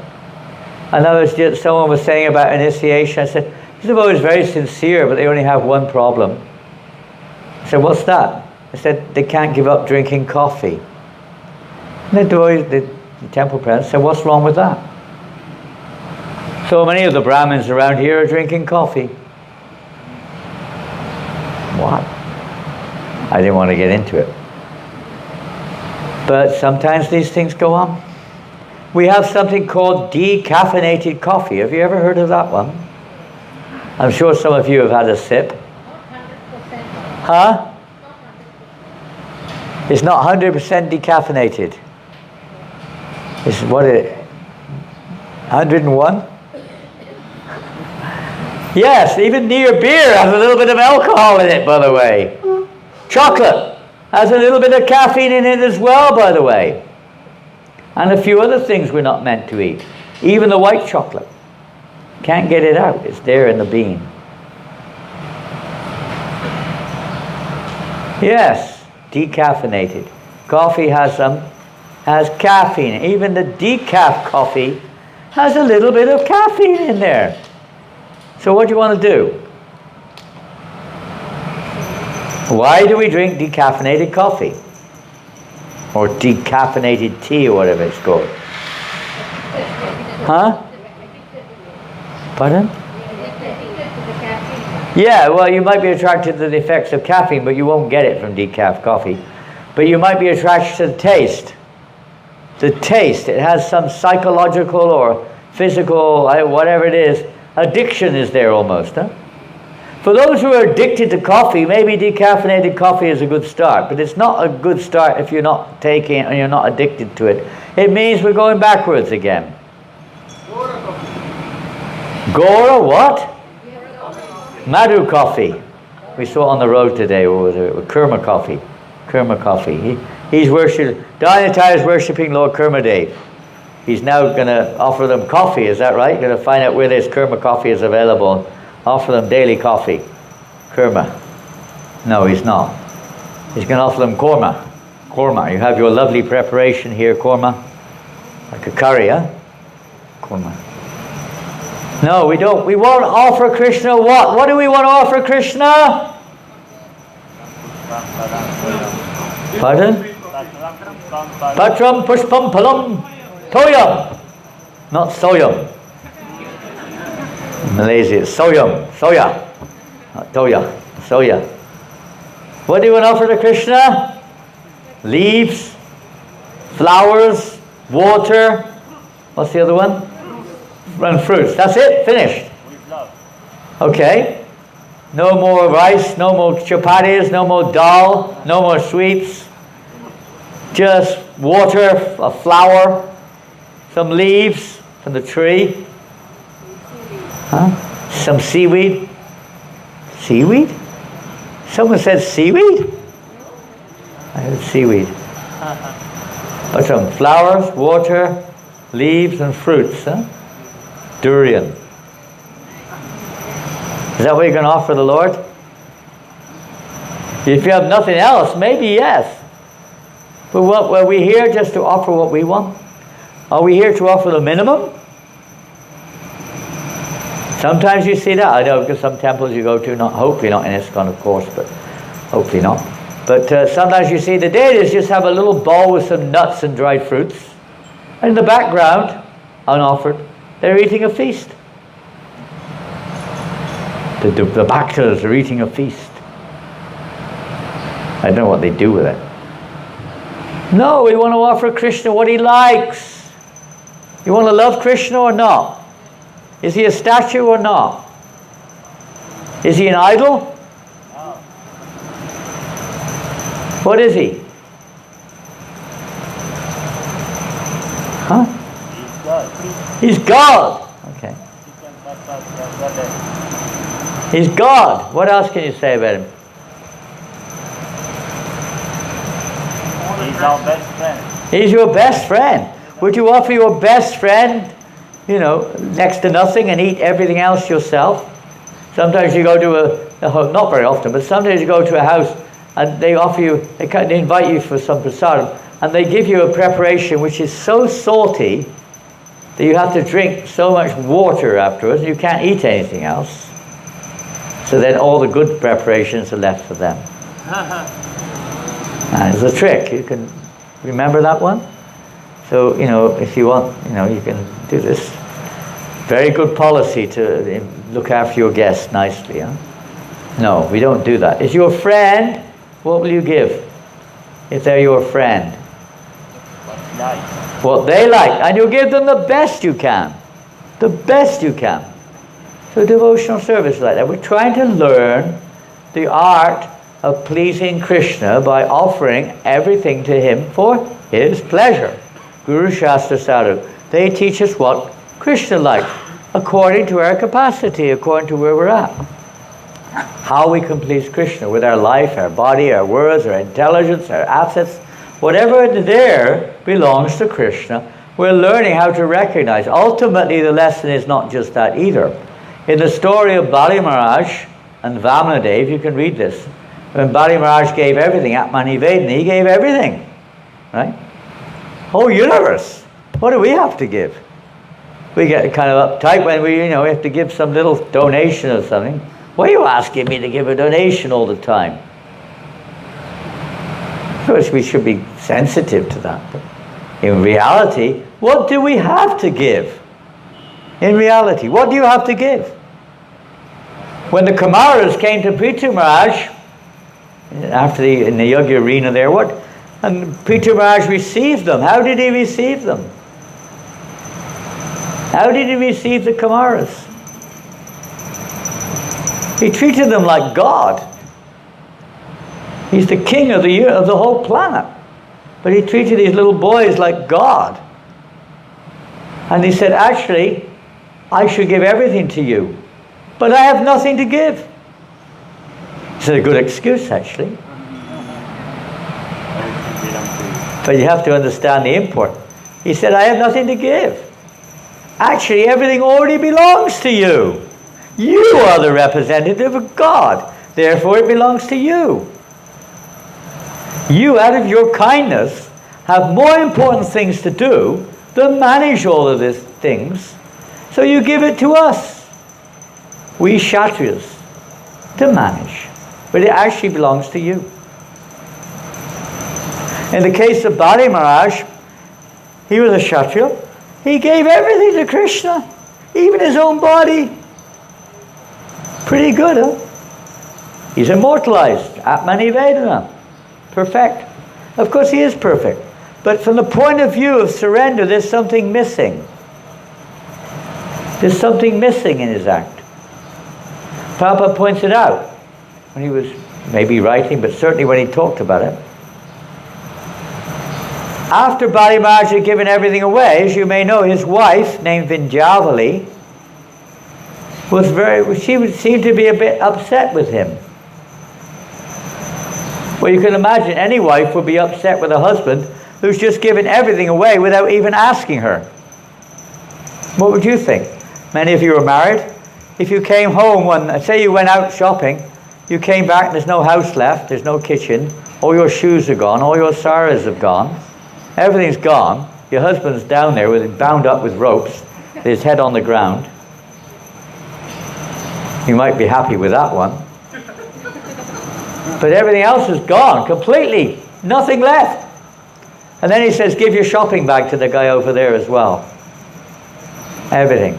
And someone was saying about initiation, I said, this is always very sincere, but they only have one problem. I said, what's that? I said, they can't give up drinking coffee. And the temple president said, what's wrong with that? So many of the Brahmins around here are drinking coffee. What? I didn't want to get into it. But sometimes these things go on. We have something called decaffeinated coffee. Have you ever heard of that one? I'm sure some of you have had a sip. Huh? It's not 100% decaffeinated. It's what it 101? Yes, even near beer has a little bit of alcohol in it, by the way. Chocolate has a little bit of caffeine in it as well, by the way. And a few other things we're not meant to eat. Even the white chocolate. Can't get it out. It's there in the bean. Yes, decaffeinated. Coffee has caffeine. Even the decaf coffee has a little bit of caffeine in there. So what do you want to do? Why do we drink decaffeinated coffee? Or decaffeinated tea or whatever it's called? Huh? Pardon? Yeah, well, you might be attracted to the effects of caffeine, but you won't get it from decaf coffee. But you might be attracted to the taste. The taste, it has some psychological or physical, whatever it is, addiction is there almost. Huh? For those who are addicted to coffee, maybe decaffeinated coffee is a good start, but it's not a good start if you're not taking it and you're not addicted to it. It means we're going backwards again. Gora what? Madhu coffee. We saw on the road today, what was it? Kurma coffee. Kurma coffee. He's worshipping, Dhyanatai is worshipping Lord Kurmadev. He's now going to offer them coffee, is that right? Going to find out where this Kurma coffee is available. Offer them daily coffee. Kurma. No, he's not. He's going to offer them korma. Korma. You have your lovely preparation here, korma. Like a curry, huh? Korma. No, we don't. We won't offer Krishna what? What do we want to offer Krishna? Pardon? Patram pushpam palam toyam. Not soyam. In Malaysia it's soyam. Soya. Not toya. Soya. What do you want to offer to Krishna? Leaves. flowers, water, what's the other one? And fruits. That's it, finished. With love. Okay. No more rice, no more chapatis, no more dal, no more sweets. Just water, a flower, some leaves from the tree. Huh? Some seaweed. Seaweed? Someone said seaweed? I heard seaweed. But some flowers, water, leaves, and fruits. Huh? Durian. Is that what you're going to offer the Lord? If you have nothing else, maybe yes. But what, are we here just to offer what we want? Are we here to offer the minimum? Sometimes you see that. I know, because some temples you go to, hopefully not in ISKCON, of course, but hopefully not. But sometimes you see the deities just have a little bowl with some nuts and dried fruits. And in the background, unoffered, they're eating a feast. The bhaktas are eating a feast. I don't know what they do with it. No, we want to offer Krishna what he likes. You want to love Krishna or not? Is he a statue or not? Is he an idol? No. What is he? Huh? He's God. He's God. Okay. He's God. What else can you say about him? He's our best friend. He's your best friend. Would you offer your best friend, next to nothing and eat everything else yourself? Sometimes you go to not very often, but sometimes you go to a house and they offer you, they invite you for some prasadam, and they give you a preparation which is so salty that you have to drink so much water afterwards and you can't eat anything else. So then all the good preparations are left for them. And it's a trick. You can remember that one? So, if you want, you can do this. Very good policy to look after your guests nicely. Huh? No, we don't do that. Is your friend, what will you give? If they're your friend? What they like. And you give them the best you can. The best you can. So devotional service like that. We're trying to learn the art of pleasing Krishna by offering everything to him for his pleasure. Guru Shastra Sadhu. They teach us what Krishna likes, according to our capacity, according to where we're at. How we can please Krishna with our life, our body, our words, our intelligence, our assets. Whatever there belongs to Krishna, we're learning how to recognize. Ultimately, the lesson is not just that either. In the story of Bali Maharaj and Vamanadev, you can read this. When Bali Maharaj gave everything, Atmanivedana, he gave everything. Right? Whole universe. What do we have to give? We get kind of uptight when we have to give some little donation or something. Why are you asking me to give a donation all the time? Of course, we should be sensitive to that. But in reality, what do we have to give? In reality, what do you have to give? When the Kumaras came to Prithu Maharaj, in the Yogi arena there, and Prithu Maharaj received them. How did he receive them? How did he receive the Kumaras? He treated them like God. He's the king of the whole planet. But he treated these little boys like God. And he said, actually, I should give everything to you. But I have nothing to give. It's a good excuse, actually. But you have to understand the import. He said, I have nothing to give. Actually, everything already belongs to you. You are the representative of God. Therefore, it belongs to you. You, out of your kindness, have more important things to do than manage all of these things. So you give it to us. We Kshatriyas to manage. But it actually belongs to you. In the case of Bali Maharaj, he was a Kshatriya. He gave everything to Krishna, even his own body. Pretty good, huh? He's immortalized. Atmanivedana. Perfect. Of course he is perfect. But from the point of view of surrender, there's something missing. There's something missing in his act. Prabhupada points it out when he was maybe writing, but certainly when he talked about it. After Bali Maharaj had given everything away, as you may know, his wife, named Vindhyavali, she would seem to be a bit upset with him. Well, you can imagine any wife would be upset with a husband who's just given everything away without even asking her. What would you think? Many of you are married. If you came home say you went out shopping, you came back and there's no house left, there's no kitchen, all your shoes are gone, all your saras have gone, everything's gone, your husband's down there bound up with ropes, with his head on the ground. You might be happy with that one. But everything else is gone, completely. Nothing left. And then he says, give your shopping bag to the guy over there as well. Everything.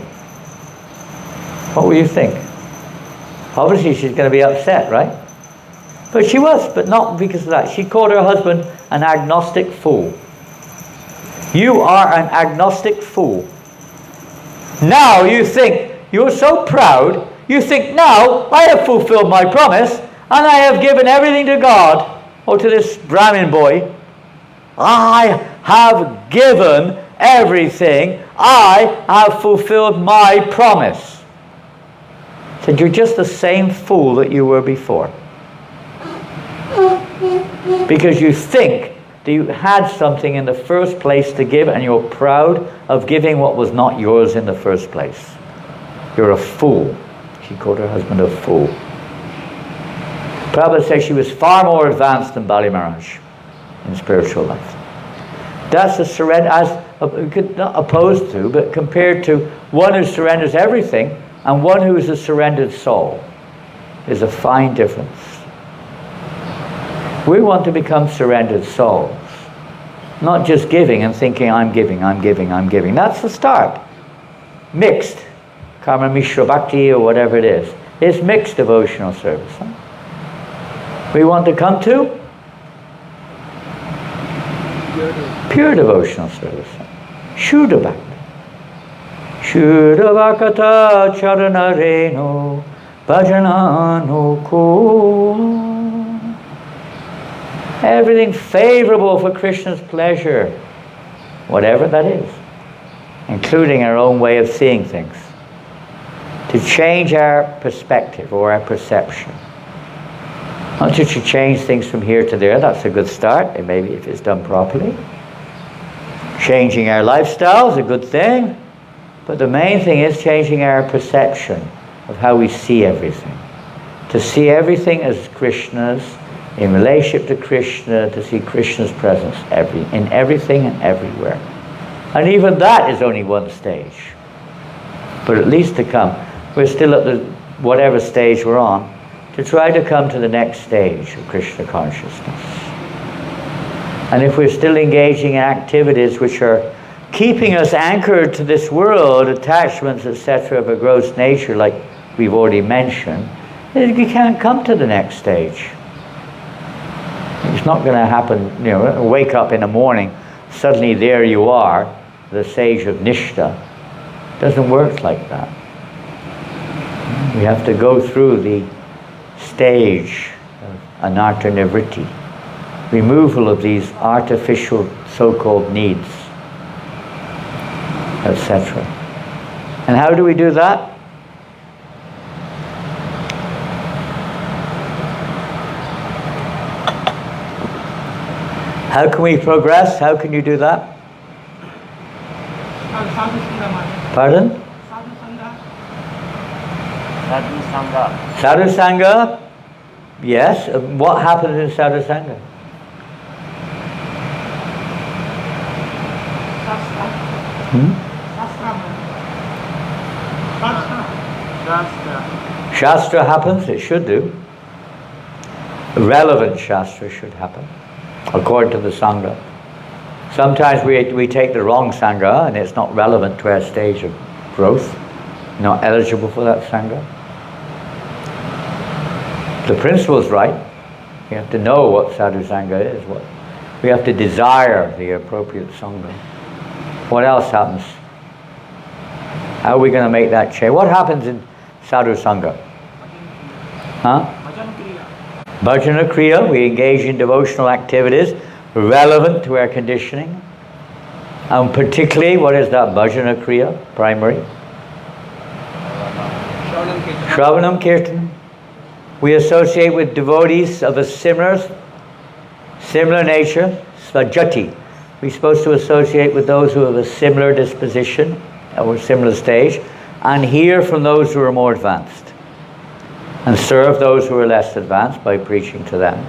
What will you think? Obviously she's going to be upset, right? But she was, but not because of that. She called her husband an agnostic fool. You are an agnostic fool. Now you think, you're so proud, you think, now I have fulfilled my promise and I have given everything to God, or to this Brahmin boy. I have given everything. I have fulfilled my promise. Said, you're just the same fool that you were before. Because you think that you had something in the first place to give and you're proud of giving what was not yours in the first place. You're a fool. She called her husband a fool. Prabhupada says she was far more advanced than Bali Maharaj in spiritual life. That's a surrender, not opposed to, but compared to one who surrenders everything and one who is a surrendered soul. There's a fine difference. We want to become surrendered souls. Not just giving and thinking, I'm giving, I'm giving, I'm giving. That's the start. Mixed. Karma Mishra Bhakti or whatever it is. It's mixed devotional service. We want to come to pure devotional service. Shuddha Bhakti. Shuddha Bhakata Charana Reno Bhajanano Ko. Everything favorable for Krishna's pleasure, whatever that is, including our own way of seeing things, to change our perspective or our perception. Not just to change things from here to there, that's a good start, and maybe if it's done properly. Changing our lifestyle is a good thing, but the main thing is changing our perception of how we see everything. To see everything as Krishna's, in relationship to Krishna, to see Krishna's presence in everything and everywhere. And even that is only one stage. But at least to come, we're still at the whatever stage we're on, to try to come to the next stage of Krishna consciousness. And if we're still engaging in activities which are keeping us anchored to this world, attachments, etc., of a gross nature, like we've already mentioned, then we can't come to the next stage. It's not going to happen, wake up in the morning, suddenly there you are, the sage of Nishtha. It doesn't work like that. We have to go through the stage of anartha nivritti, removal of these artificial so-called needs, etc. And how do we do that? How can we progress? How can you do that? Pardon? Sadhu Sangha. Sadhu Sangha? Yes. What happens in Sadhu Sangha? Shastra happens, it should do. Relevant Shastra should happen, according to the Sangha. Sometimes we take the wrong Sangha and it's not relevant to our stage of growth, not eligible for that Sangha. The principle is right. You have to know what Sadhu Sangha is. We have to desire the appropriate Sangha. What else happens? How are we going to make that change? What happens in Sadhu Sangha? Huh? Bhajana Kriya, we engage in devotional activities relevant to our conditioning. And particularly, what is that Bhajana Kriya, primary? Shravanam Kirtan. We associate with devotees of a similar nature, svajati. We're supposed to associate with those who have a similar disposition or similar stage, and hear from those who are more advanced, and serve those who are less advanced by preaching to them.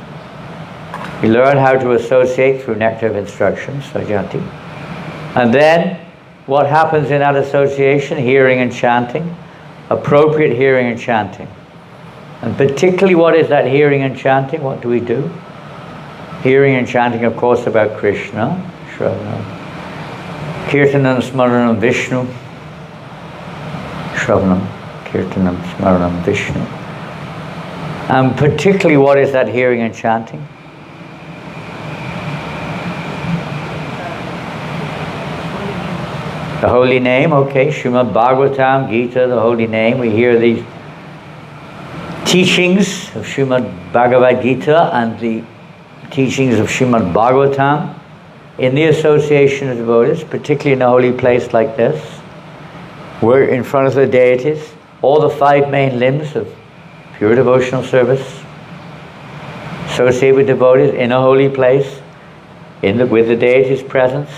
We learn how to associate through nectar of instruction, svajati. And then, what happens in that association? Hearing and chanting. Appropriate hearing and chanting. And particularly, what is that hearing and chanting? What do we do? Hearing and chanting, of course, about Krishna. Shravanam. Kirtanam Smaranam Vishnu. Shravanam. Kirtanam Smaranam Vishnu. And particularly, what is that hearing and chanting? The holy name, okay. Srimad Bhagavatam, Gita, the holy name. We hear these teachings of Srimad Bhagavad Gita and the teachings of Srimad Bhagavatam in the association of devotees, particularly in a holy place like this. We're in front of the deities, all the 5 main limbs of pure devotional service. Associate with devotees in a holy place, with the deity's presence,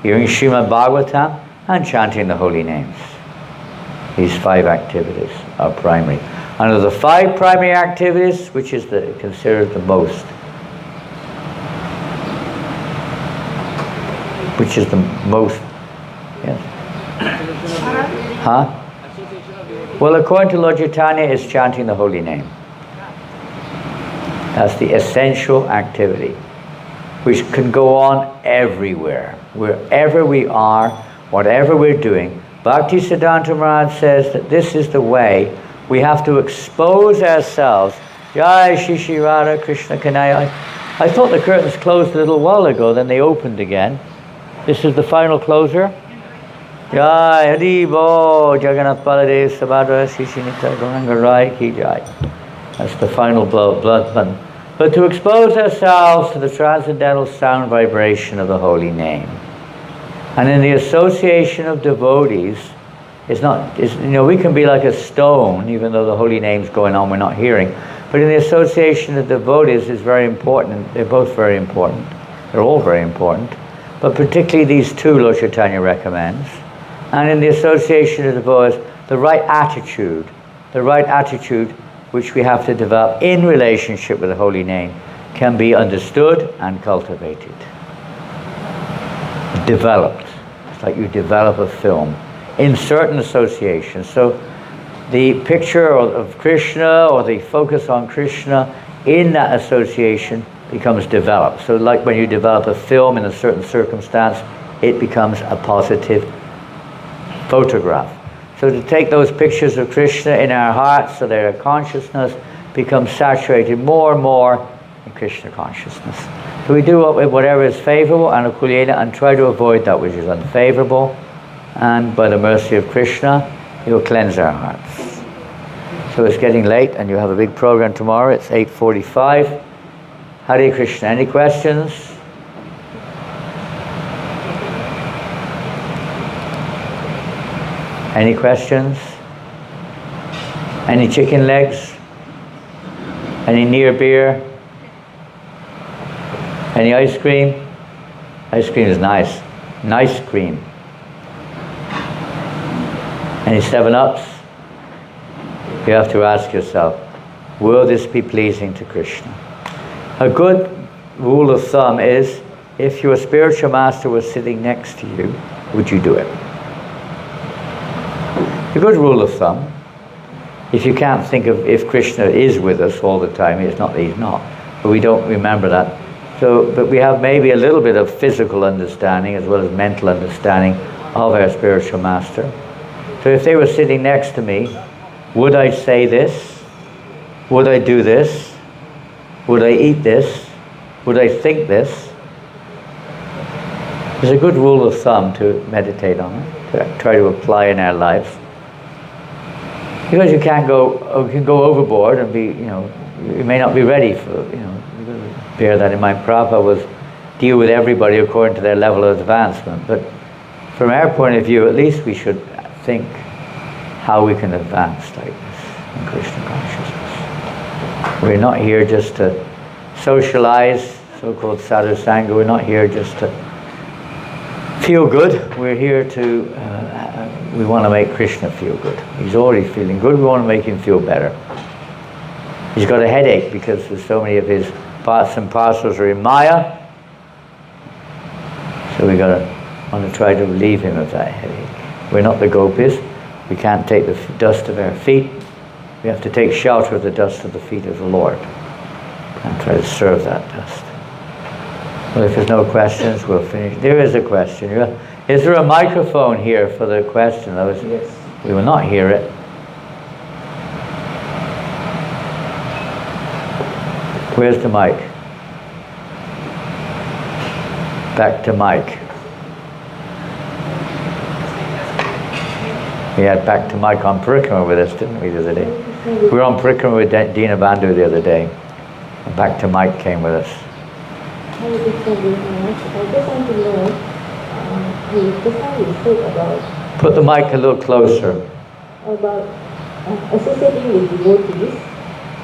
hearing Srimad Bhagavatam and chanting the holy names. These 5 activities are primary. And of the 5 primary activities, which is considered the most? Which is the most? Yes. Huh? Well, according to Lord Chaitanya, it's chanting the holy name. That's the essential activity, which can go on everywhere. Wherever we are, whatever we're doing. Bhakti Siddhanta Maharaj says that this is the way we have to expose ourselves. Jai Shri Shri Radha Krishna Kanaya. I thought the curtains closed a little while ago, then they opened again. This is the final closer. Jai Hari Bo Jagannath Baladev Subhadra Shri Shri Nitya Gauranga Rai Ki Jai. That's the final blood button. But to expose ourselves to the transcendental sound vibration of the holy name. And in the association of devotees, we can be like a stone, even though the holy name's going on, we're not hearing. But in the association of devotees is very important. They're both very important. They're all very important. But particularly these 2 Lord Chaitanya recommends. And in the association of devotees, the right attitude which we have to develop in relationship with the holy name can be understood and cultivated. Developed. It's like you develop a film in certain associations. So the picture of Krishna or the focus on Krishna in that association becomes developed. So like when you develop a film in a certain circumstance, it becomes a positive photograph. So to take those pictures of Krishna in our hearts so that our consciousness becomes saturated more and more in Krishna consciousness. So we do whatever is favorable and try to avoid that which is unfavorable. And by the mercy of Krishna, He will cleanse our hearts. So it's getting late and you have a big program tomorrow. It's 8:45. Hare Krishna. Any questions? Any questions? Any chicken legs? Any near beer? Any ice cream? Ice cream is nice. Nice cream. Any 7-Ups? You have to ask yourself, will this be pleasing to Krishna? A good rule of thumb is, if your spiritual master was sitting next to you, would you do it? A good rule of thumb, if you can't think of if Krishna is with us all the time, it's not that He's not, but we don't remember that. But we have maybe a little bit of physical understanding as well as mental understanding of our spiritual master. So if they were sitting next to me, would I say this? Would I do this? Would I eat this? Would I think this? It's a good rule of thumb to meditate on it, to try to apply in our lives. Because you can go overboard and be, you may not be ready for, bear that in mind. Prabhupada was deal with everybody according to their level of advancement. But from our point of view, at least we should think how we can advance like this in Krishna consciousness. We're not here just to socialize, so-called sadhu sangha. We're not here just to feel good. We're here to, we want to make Krishna feel good. He's already feeling good. We want to make him feel better. He's got a headache because there's so many of his parts and parcels are in Maya. So we want to try to relieve him of that headache. We're not the gopis. We can't take the dust of our feet. We have to take shelter of the dust of the feet of the Lord and try to serve that dust. Well, if there's no questions, we'll finish. There is a question. Is there a microphone here for the question? Yes. We will not hear it. Where's the mic? Back to Mike. We had back to Mike on Parikrama with us, didn't we, the other day? We were on Parikrama with Dina Bandhu the other day. And back to Mike came with us. I just want to know, just now you spoke about... Put the mic a little closer. About associating with devotees.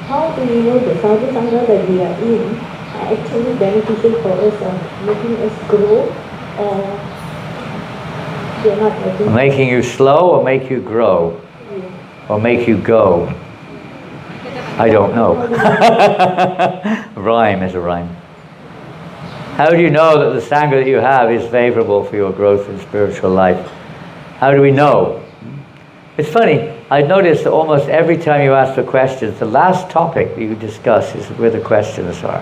How do we know the sadhu sangha that we are in are actually beneficial for us or making us grow, or they are not Making you slow or make you grow? Or make you go? I don't know. Rhyme is a rhyme. How do you know that the Sangha that you have is favorable for your growth in spiritual life? How do we know? It's funny, I've noticed that almost every time you ask for questions, the last topic that you discuss is where the questions are.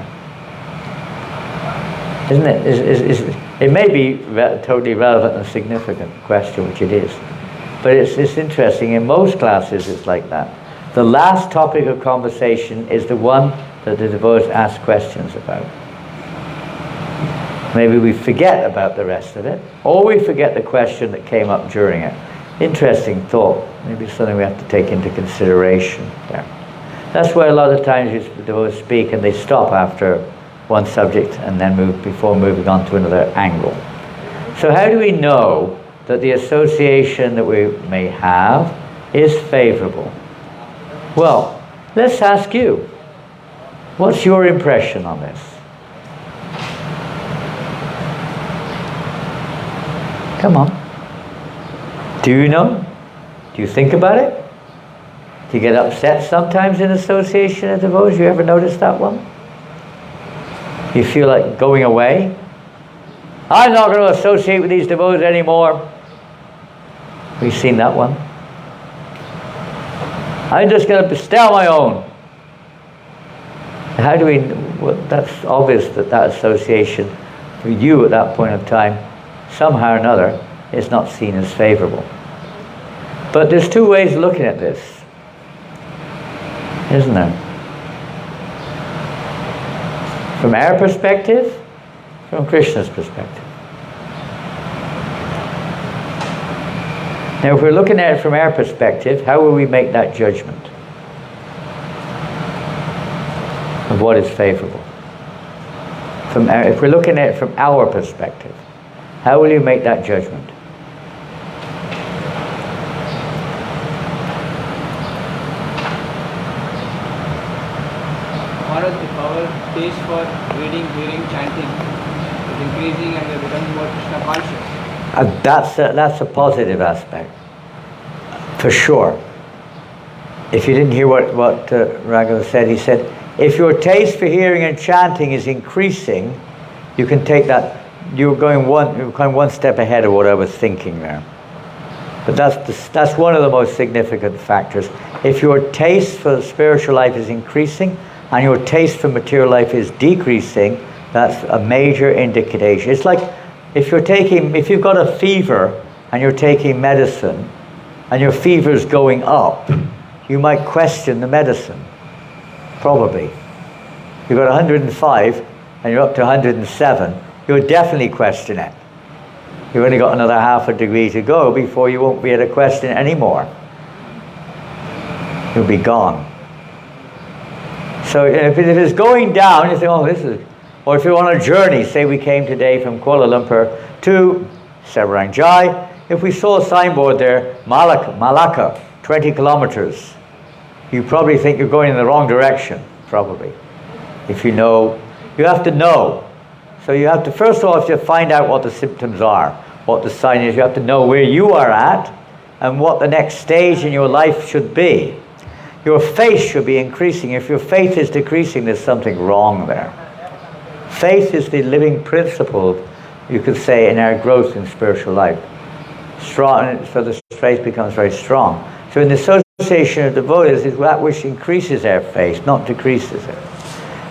Isn't it? It may be totally relevant and significant question, which it is. But it's interesting, in most classes it's like that. The last topic of conversation is the one that the devotees ask questions about. Maybe we forget about the rest of it, or we forget the question that came up during it. Interesting thought. Maybe it's something we have to take into consideration there. That's why a lot of times the devotees speak and they stop after one subject and then move before moving on to another angle. So how do we know that the association that we may have is favorable? Well, let's ask you. What's your impression on this? Come on. Do you know? Do you think about it? Do you get upset sometimes in association of devotees? You ever notice that one? You feel like going away? I'm not going to associate with these devotees anymore. We've seen that one. I'm just going to stay on my own. How do we... Well, that's obvious that association for you at that point of time, somehow or another, is not seen as favorable. But there's two ways of looking at this, isn't there? From our perspective, from Krishna's perspective. Now if we're looking at it from our perspective, how will we make that judgment of what is favorable? If we're looking at it from our perspective, how will you make that judgment? Maharaj, if our taste for reading, hearing, chanting is increasing and we're becoming more Krishna conscious. That's a positive aspect, for sure. If you didn't hear what Raghav said, he said, if your taste for hearing and chanting is increasing, you can take that. You're going one step ahead of what I was thinking there. But that's one of the most significant factors. If your taste for spiritual life is increasing and your taste for material life is decreasing, that's a major indication. It's like if you've got a fever and you're taking medicine and your fever is going up, you might question the medicine. Probably. You've got 105 and you're up to 107. You would definitely question it. You've only got another half a degree to go before you won't be able to question it anymore. You'll be gone. So if it's going down, you think, oh, this is... Or if you're on a journey, say we came today from Kuala Lumpur to Seberang. If we saw a signboard there, Malacca, 20 kilometers, you probably think you're going in the wrong direction, probably. If you know, you have to know. So you have to, first of all, if you find out what the symptoms are, what the sign is, you have to know where you are at and what the next stage in your life should be. Your faith should be increasing. If your faith is decreasing, there's something wrong there. Faith is the living principle, you could say, in our growth in spiritual life. Strong, so the faith becomes very strong. So in the association of devotees is that which increases our faith, not decreases it.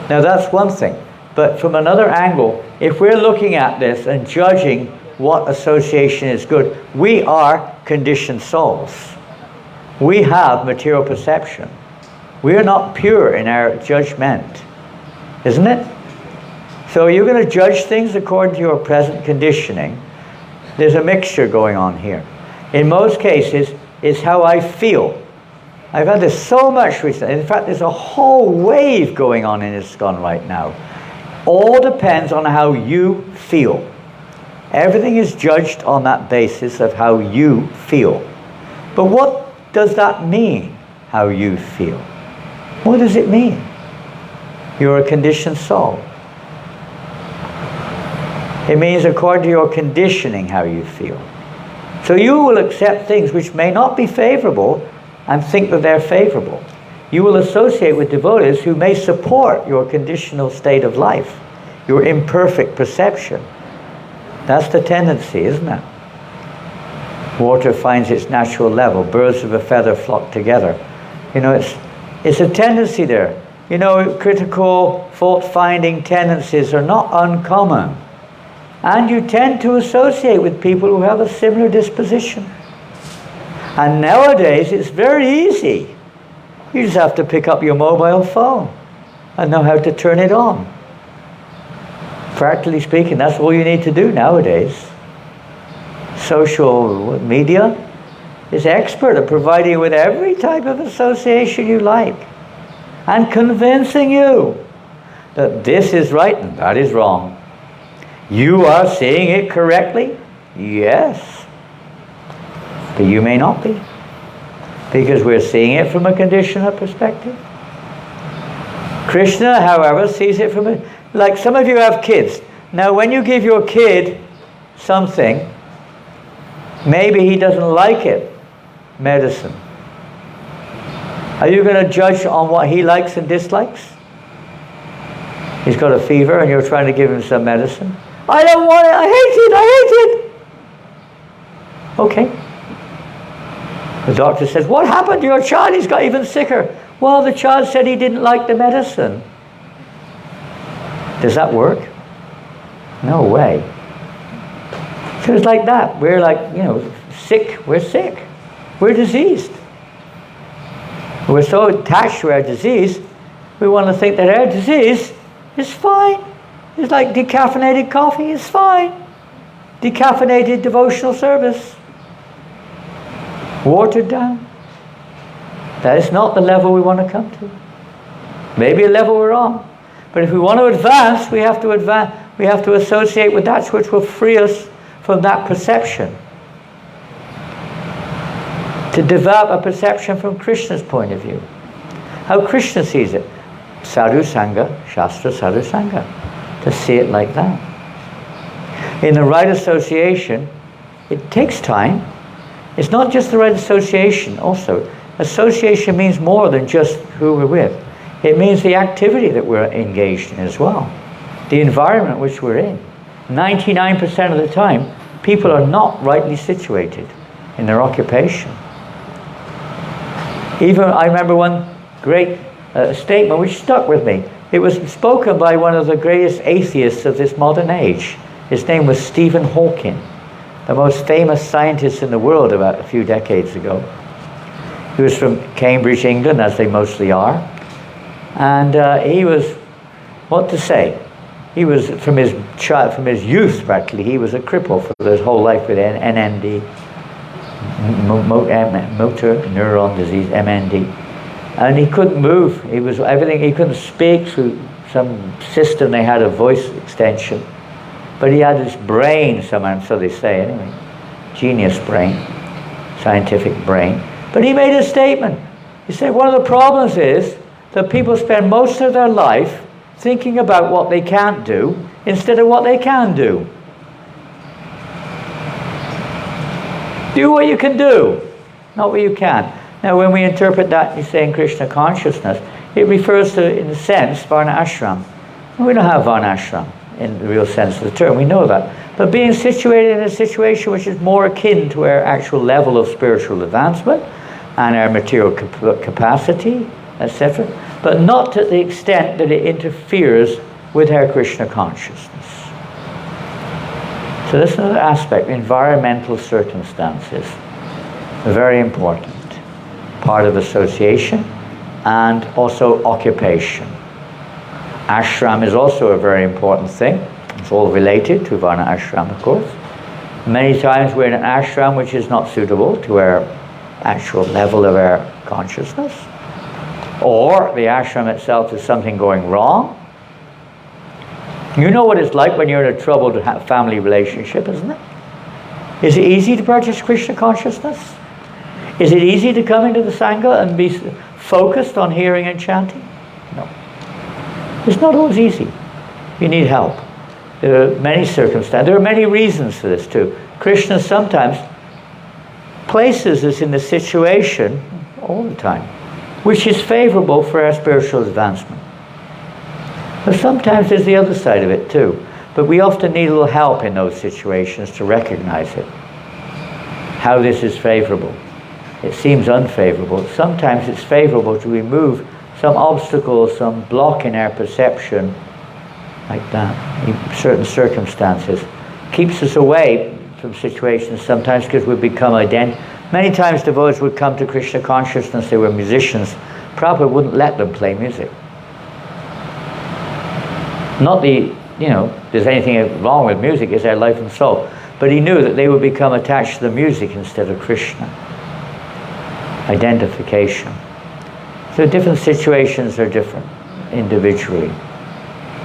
Now that's one thing. But from another angle, if we're looking at this and judging what association is good, we are conditioned souls. We have material perception. We are not pure in our judgment, isn't it? So you're going to judge things according to your present conditioning. There's a mixture going on here. In most cases, it's how I feel. I've had this so much recently. In fact, there's a whole wave going on in ISKCON right now. All depends on how you feel. Everything is judged on that basis of how you feel. But what does that mean, how you feel? What does it mean? You're a conditioned soul. It means according to your conditioning how you feel. So you will accept things which may not be favorable and think that they're favorable. You will associate with devotees who may support your conditional state of life, your imperfect perception. That's the tendency, isn't it? Water finds its natural level. Birds of a feather flock together. You know, it's a tendency there. You know, critical, fault-finding tendencies are not uncommon. And you tend to associate with people who have a similar disposition. And nowadays, it's very easy. You just have to pick up your mobile phone and know how to turn it on. Practically speaking, that's all you need to do nowadays. Social media is expert at providing you with every type of association you like and convincing you that this is right and that is wrong. You are seeing it correctly? Yes. But you may not be. Because we're seeing it from a conditional perspective. Krishna, however, sees it from a... Like some of you have kids. Now when you give your kid something, maybe he doesn't like it, medicine. Are you going to judge on what he likes and dislikes? He's got a fever and you're trying to give him some medicine. I don't want it, I hate it. Okay. The doctor says, what happened to your child? He's got even sicker. Well, the child said he didn't like the medicine. Does that work? No way. So it's like that. We're like, you know, sick. We're sick. We're diseased. We're so attached to our disease, we want to think that our disease is fine. It's like decaffeinated coffee is fine. Decaffeinated devotional service. Watered down. That is not the level we want to come to. Maybe a level we're on. But if we want to advance, we have to associate with that which will free us from that perception. To develop a perception from Krishna's point of view. How Krishna sees it. Sadhu Sangha, Shastra Sadhu Sangha. To see it like that. In the right association, it takes time. It's not just the right association also. Association means more than just who we're with. It means the activity that we're engaged in as well. The environment which we're in. 99% of the time, people are not rightly situated in their occupation. Even, I remember one great statement which stuck with me. It was spoken by one of the greatest atheists of this modern age. His name was Stephen Hawking, the most famous scientist in the world about a few decades ago. He was from Cambridge, England, as they mostly are. And he was, what to say, He was, from his youth practically, he was a cripple for his whole life with NND, motor neuron disease, MND. And he couldn't move. He was everything. He couldn't speak through some system. They had a voice extension, but he had this brain somehow, so they say anyway, genius brain, scientific brain. But he made a statement. He said one of the problems is that people spend most of their life thinking about what they can't do instead of what they can do. Do what you can do, not what you can. Now, when we interpret that, you say in Krishna consciousness, it refers to, in a sense, Varna Ashram. We don't have Varna Ashram in the real sense of the term, we know that. But being situated in a situation which is more akin to our actual level of spiritual advancement and our material capacity, etc., but not to the extent that it interferes with our Krishna consciousness. So this is another aspect, environmental circumstances, very important. Part of association and also occupation. Ashram is also a very important thing. It's all related to Varna Ashram, of course. Many times we're in an ashram which is not suitable to our actual level of our consciousness, or the ashram itself is something going wrong. You know what it's like when you're in a troubled family relationship, isn't it? Is it easy to practice Krishna consciousness? Is it easy to come into the Sangha and be focused on hearing and chanting? No. It's not always easy. You need help. There are many circumstances. There are many reasons for this too. Krishna sometimes places us in the situation, all the time, which is favorable for our spiritual advancement. But sometimes there's the other side of it too. But we often need a little help in those situations to recognize it. How this is favorable. It seems unfavorable. Sometimes it's favorable to remove some obstacle, some block in our perception, like that, in certain circumstances. Keeps us away from situations sometimes because we become Many times devotees would come to Krishna consciousness, they were musicians. Prabhupada wouldn't let them play music. Not there's anything wrong with music, it's our life and soul. But he knew that they would become attached to the music instead of Krishna. Identification. So different situations are different individually.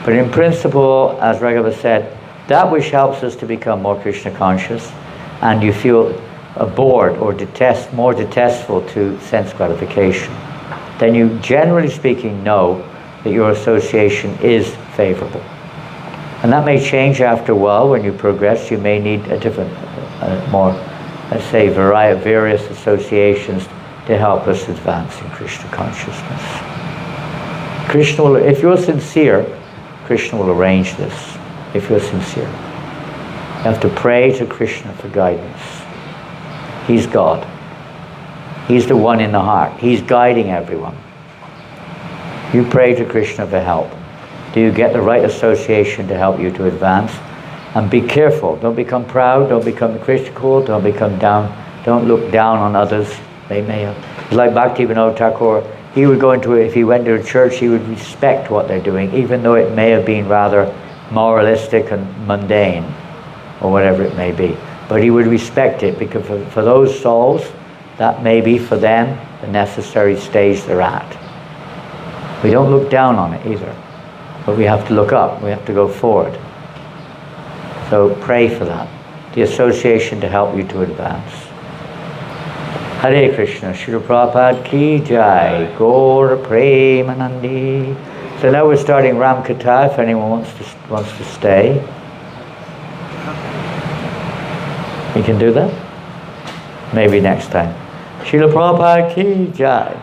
But in principle, as Raghava said, that which helps us to become more Krishna conscious and you feel bored or more detestful to sense gratification, then you, generally speaking, know that your association is favorable. And that may change after a while. When you progress, you may need a different, more, let's say, various associations to help us advance in Krishna consciousness. Krishna will, if you're sincere, Krishna will arrange this. If you're sincere, you have to pray to Krishna for guidance. He's God. He's the one in the heart. He's guiding everyone. You pray to Krishna for help. Do you get the right association to help you to advance? And be careful. Don't become proud. Don't become critical. Don't become down. Don't look down on others. They may have. Like Bhaktivinoda Thakur, he would go into, if he went to a church, he would respect what they're doing, even though it may have been rather moralistic and mundane, or whatever it may be. But he would respect it, because for those souls, that may be for them the necessary stage they're at. We don't look down on it either, but we have to look up, we have to go forward. So pray for that, the association to help you to advance. Hare Krishna, Srila Prabhupada ki jai, Gaur Premanandi. So now we're starting Ram Katha, if anyone wants to stay. You can do that? Maybe next time. Srila Prabhupada ki jai.